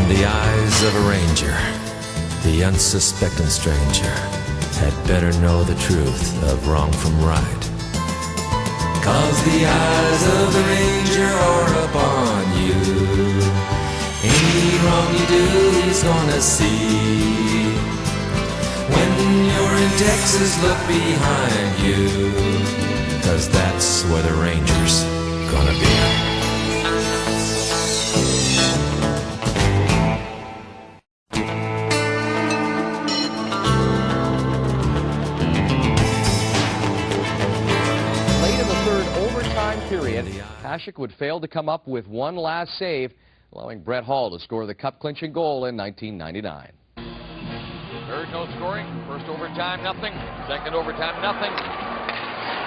S25: The eyes of a ranger, the unsuspecting stranger, had better know the truth of wrong from right. 'Cause the eyes of the ranger are upon you. Any wrong you do, he's gonna see. When you're in Texas, look behind you, 'cause that's where the ranger's gonna be.
S23: Period. Hasek would fail to come up with one last save, allowing Brett Hall to score the cup-clinching goal in 1999.
S11: Third, no scoring. First overtime, nothing. Second overtime, nothing.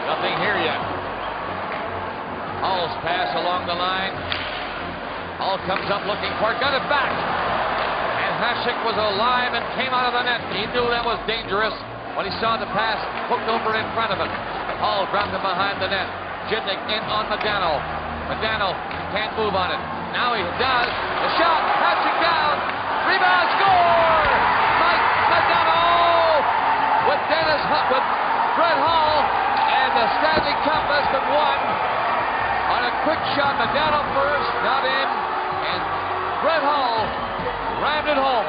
S11: Nothing here yet. Hall's pass along the line. Hall comes up looking for it, got it back. And Hasek was alive and came out of the net. He knew that was dangerous when he saw the pass hooked over in front of him. Hall dropped him behind the net. Jidnick in on Modano. Modano can't move on it. Now he does. The shot. Hasek down. Rebound. Score! Mike Modano with with Brett Hall. And the Stanley Cup has been won on a quick shot. Modano first. Not in. And Brett Hall rammed it home.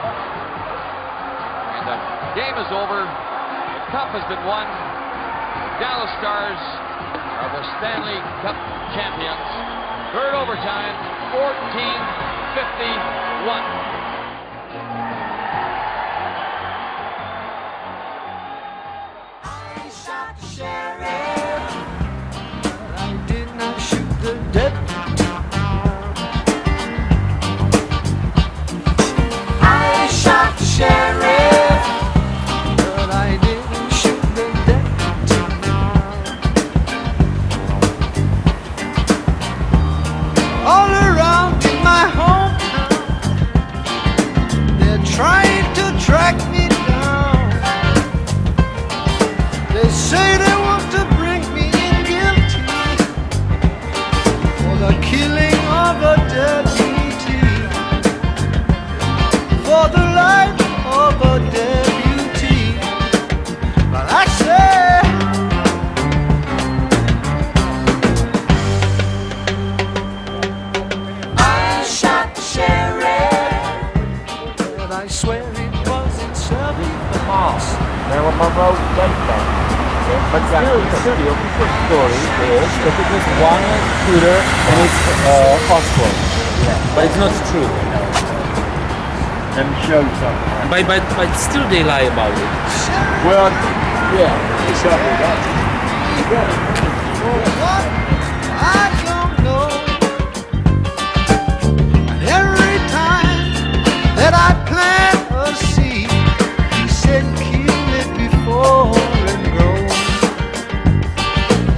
S11: And the game is over. The cup has been won. The Dallas Stars are the Stanley Cup champions. Third overtime, 14-51.
S14: I shot the sheriff, but I did not shoot the deputy. I shot the sheriff, but I didn't shoot the deputy. All around in my hometown, they're trying to track me down. They say they want to bring me in guilty for the killing of a deputy, for the life of a deputy. But I say I shot the sheriff, but I swear it wasn't self-defense.
S5: Marilyn Monroe said that. But still, the official story is that it was one shooter and it's Oswald. But it's not true. Let me show you something. But still they lie about it. Well, yeah, exactly that.
S14: What? I don't know. And every time that I plant a seed, he said kill it before it grows.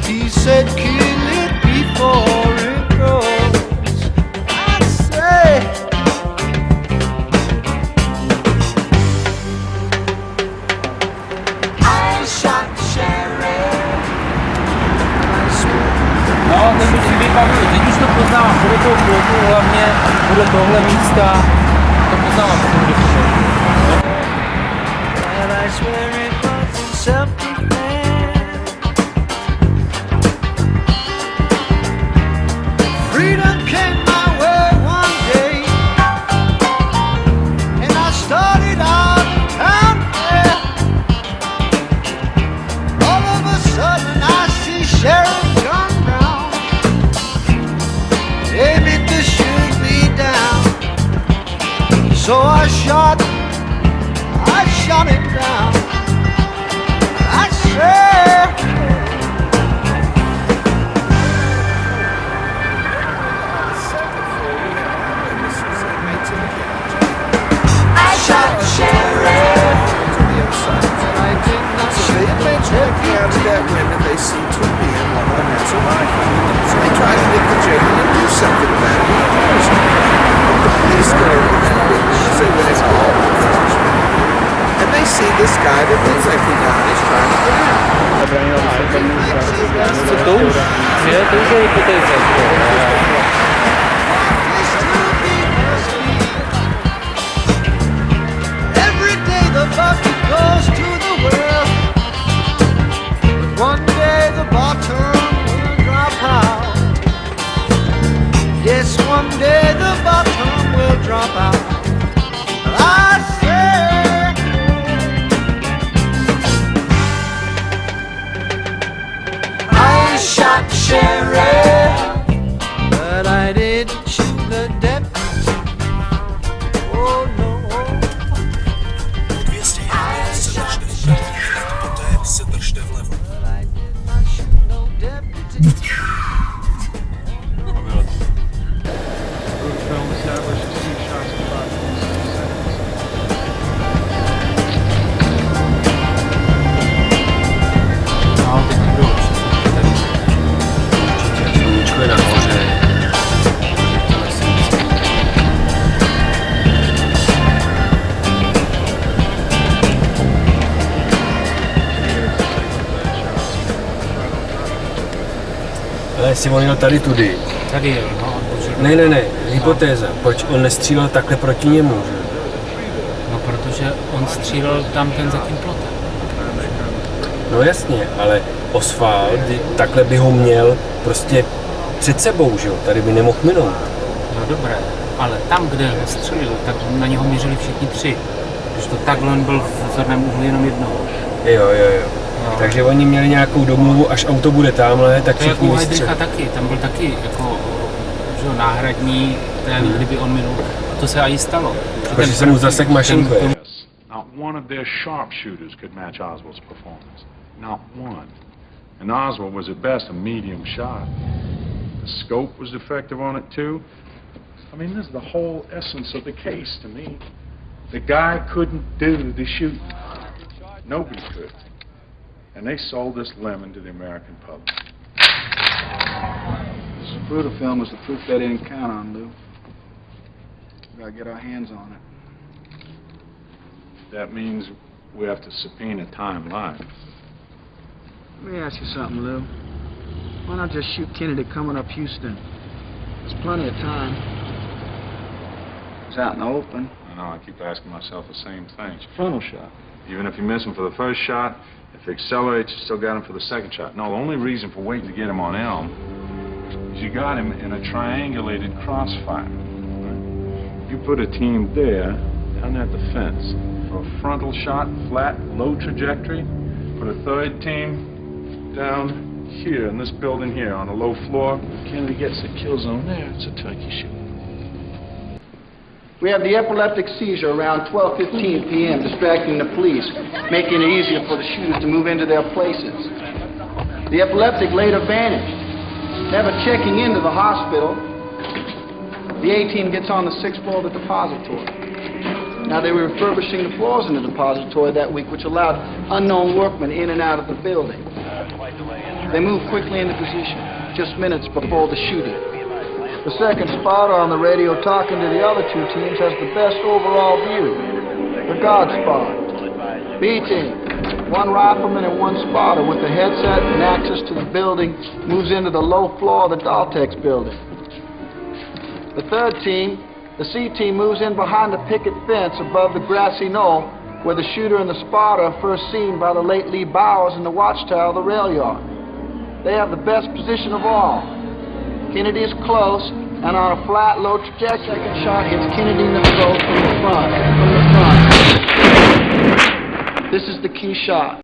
S14: He said kill it before it grows. I say I shot the sheriff.
S5: No, ten musí být pamatuj. Teď už to poznám. Bude to chvilku, hlavně bude tohle místa. To poznám, co bude přišel.
S14: And I swear it wasn't self-defense. Freedom came my way one day, and I started out in town there. All of a sudden I see Sheriff John Brown aiming to shoot me down. So I shot him down. I swear I shot the sheriff. I did not shoot the deputy.
S2: That women, they seem to be in one of the men's life. So they try to get the jailer to do something about it. The police go over that witness, they when it's all and they see this guy that looks like the guy is trying to get out.
S5: To už je hypotéza.
S14: Every day the bucket goes to the well. One day the bottom will drop out. Yes, one day the bottom will drop out. I say I shot the sheriff, but I didn't shoot the deputy. Oh no.
S5: Ale jestli on jel tady tudy.
S8: Tady jel, no.
S5: Ne, hypotéza. Proč on nestřílel takhle proti němu, že?
S8: No, protože on střílel tam ten za tím plotem.
S5: No jasně, ale Oswald takhle by ho měl prostě před sebou, že jo? Tady by nemohl minout.
S8: No dobré, ale tam, kde ho střelil, tak na něho měřili všichni 3. Když to takhle on byl v zorném úhlu jenom jednoho.
S5: Jo. No. Takže oni měli nějakou domluvu, až auto bude tamhle, tak všichni
S8: vystřelili. To je jako taky, tam byl taky jako že náhradní, ten, kdyby on minul. A to se i stalo.
S5: Protože se mu zasek mašinku.
S12: Not one of their sharpshooters could match Oswald's performance. Not one. And Oswald was at best a medium shot. The scope was defective on it too. I mean, this is the whole essence of the case to me. The guy couldn't do the shooting. Nobody could. And they sold this lemon to the American public.
S15: This Zapruder film was the proof they didn't count on, Lou. We gotta get our hands on it.
S12: That means we have to subpoena Time Live.
S15: Let me ask you something, Lou. Why not just shoot Kennedy coming up Houston? There's plenty of time. He's out in the open.
S12: I know, I keep asking myself the same thing.
S15: It's a frontal shot.
S12: Even if you miss him for the first shot, if it accelerates, you still got him for the second shot. No, the only reason for waiting to get him on Elm is you got him in a triangulated crossfire. You put a team there, down at the fence, for a frontal shot, flat, low trajectory. Put a third team down here, in this building here, on a low floor. Kennedy gets the kill zone there, it's a turkey shoot.
S15: We have the epileptic seizure around 12:15 p.m., distracting the police, making it easier for the shooters to move into their places. The epileptic later vanished, never checking into the hospital. The A-team gets on the 6th floor of the depository. Now, they were refurbishing the floors in the depository that week, which allowed unknown workmen in and out of the building. They moved quickly into position, just minutes before the shooting. The second spotter on the radio talking to the other 2 teams has the best overall view. The God spotter. B team, 1 rifleman and 1 spotter with the headset and access to the building moves into the low floor of the Daltex building. The third team, the C team, moves in behind the picket fence above the grassy knoll where the shooter and the spotter are first seen by the late Lee Bowers in the watchtower of the rail yard. They have the best position of all. Kennedy is close, and on a flat, low trajectory, second shot hits Kennedy in the throat from the front. This is the key shot.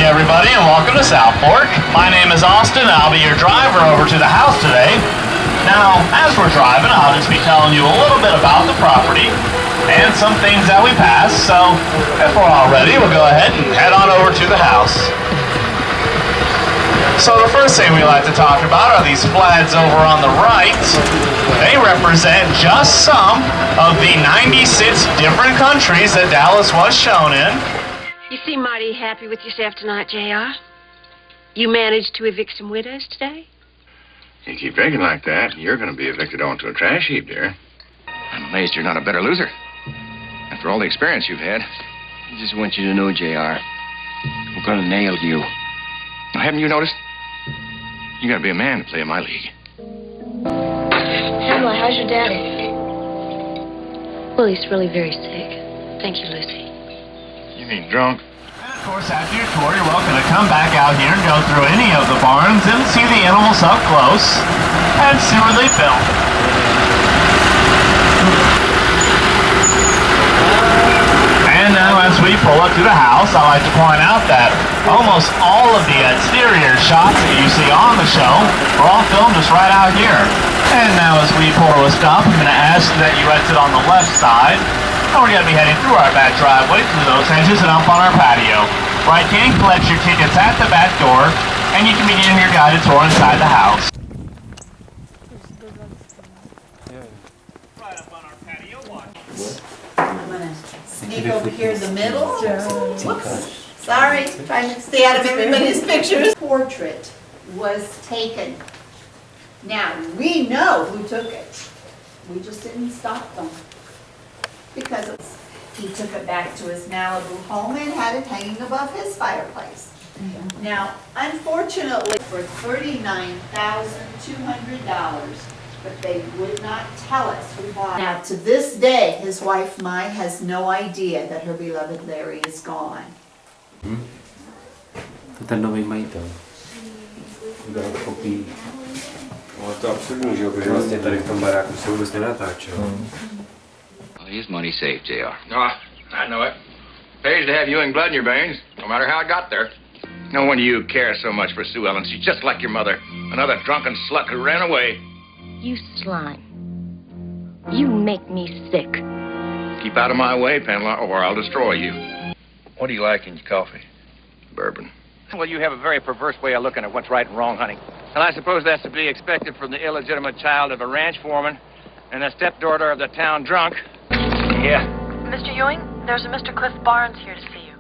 S16: Everybody, and welcome to South Fork. My name is Austin, and I'll be your driver over to the house today. Now, as we're driving, I'll just be telling you a little bit about the property and some things that we pass. So, if we're all ready, we'll go ahead and head on over to the house. So the first thing we like to talk about are these flags over on the right. They represent just some of the 96 different countries that Dallas was shown in.
S17: You seem mighty happy with yourself tonight, J.R. You managed to evict some widows today?
S19: You keep drinking like that, you're going to be evicted onto a trash heap, dear. I'm amazed you're not a better loser. After all the experience you've had.
S27: I just want you to know, J.R., I'm going to nail you.
S19: Now, haven't you noticed? You got to be a man to play in my league.
S17: Pamela, how's your daddy? Well, he's really very sick. Thank you, Lucy.
S19: You mean drunk?
S16: Of course, after your tour, you're welcome to come back out here and go through any of the barns and see the animals up close and see where they built. And now as we pull up to the house, I like to point out that almost all of the exterior shots that you see on the show are all filmed just right out here. And now as we pull to a stop, I'm going to ask that you exit on the left side. And we're going to be heading through our back driveway through those hedges and up on our patio. Where I can collect your tickets at the back door, and you can begin your guided tour inside the house.
S10: I'm gonna sneak over here in the middle. Whoops. Sorry, trying to stay out of everybody's pictures. Portrait was taken. Now, we know who took it. We just didn't stop them. Because he took it back to his Malibu home and had it hanging above his fireplace. Now, unfortunately, for $39,200, but they would not tell us who bought it. Now, to this day, his wife, Mai, has no idea that her beloved Larry is gone.
S8: To ten nový majitel. Udělal kopii.
S13: Ale to absurdní, že jo, protože vlastně tady v tom baráku se vůbec nenatáčel.
S19: Well, he is money safe, JR. No, I know it. Pays to have you in blood in your veins, no matter how it got there. No wonder you care so much for Sue Ellen. She's just like your mother. Another drunken slut who ran away.
S20: You slime. You make me sick.
S19: Keep out of my way, Pamela, or I'll destroy you. What do you like in your coffee? Bourbon. Well, you have a very perverse way of looking at what's right and wrong, honey. And I suppose that's to be expected from the illegitimate child of a ranch foreman and the stepdaughter of the town drunk. Yeah.
S21: Mr. Ewing, there's a Mr. Cliff Barnes here to see you.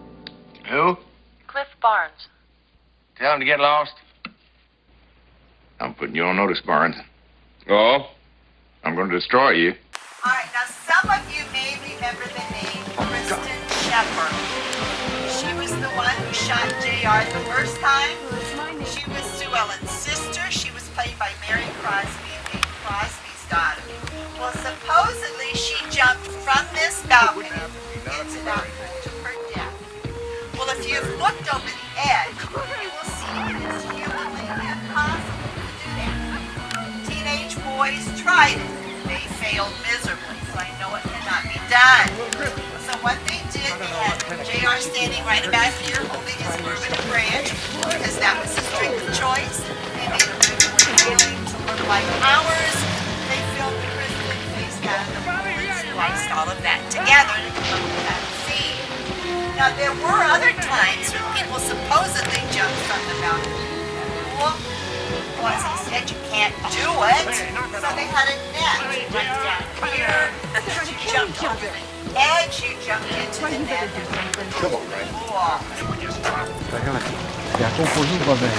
S19: Who?
S21: Cliff Barnes.
S19: Tell him to get lost. I'm putting you on notice, Barnes. Oh? I'm going to destroy you.
S10: All right, now some of you may remember the name Kristen Shepard. She was the one who shot JR the first time. She was Sue Ellen's sister. She was played by Mary Crosby, Bing Crosby's daughter. Well, supposedly she jumped from this balcony into that pool to her death. Well, if you've looked over the edge, you will see it is humanly impossible to do that. Teenage boys tried it. They failed miserably, so I know it cannot be done. So what they did, they had JR standing right about here holding his bourbon branch, because that was his drink of choice. They made a regular ceiling to look like ours. They filmed Kristen face down the pool and spliced all of that together to come up with that scene. Now there were other times when people supposedly jumped from the balcony into the pool. Well, as he said, you can't do it. So they had a net right down here. You jumped over the edge, you jumped into the net.
S13: Come on, right?
S5: Tak hele, jakou kožu baveň?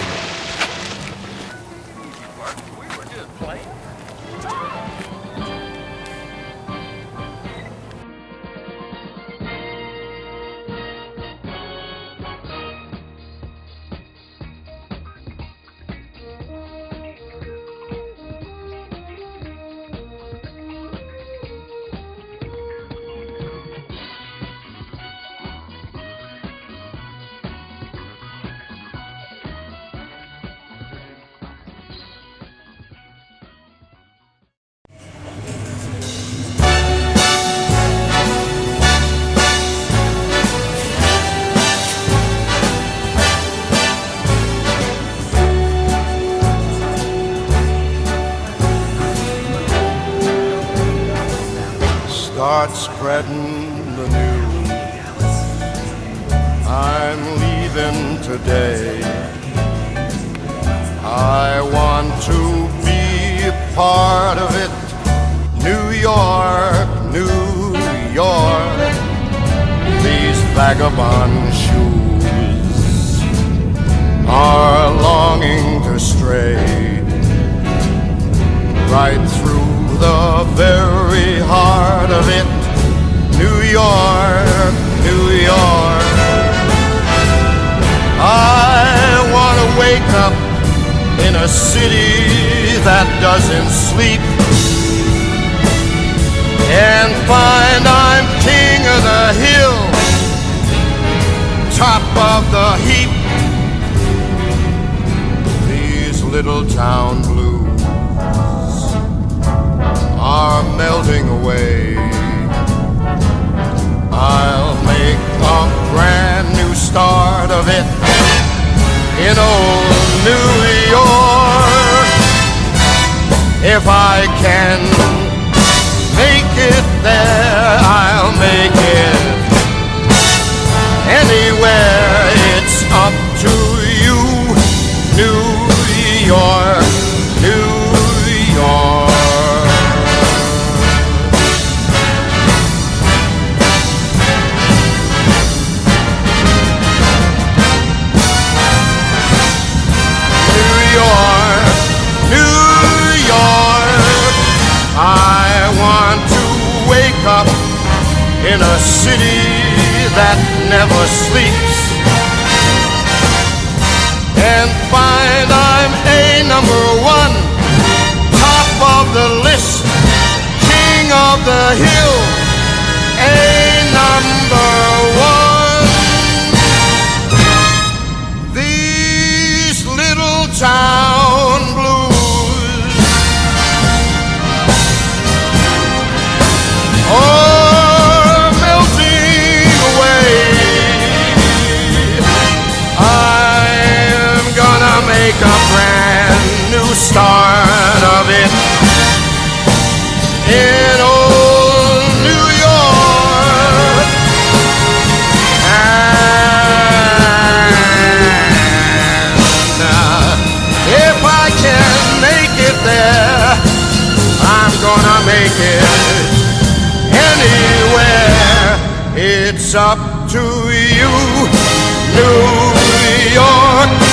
S7: Start spreading the news. I'm leaving today. I want to be a part of it. New York, New York. These vagabond shoes are longing to stray right through the very heart of it. New York, New York. I want to wake up in a city that doesn't sleep and find I'm king of the hill, top of the heap. These little town blues are melting away. I'll make a brand new start of it in old New York. If I can make it there, I'll make it anywhere. It's up to you, New York, New York. I want to wake up in a city that never sleeps and find I'm a number one, top of the list, king of the hill, a number one. These little town blues are melting away. I'm gonna make a brand new start of it in old New York. And if I can make it there, I'm gonna make it anywhere. It's up to you, New York.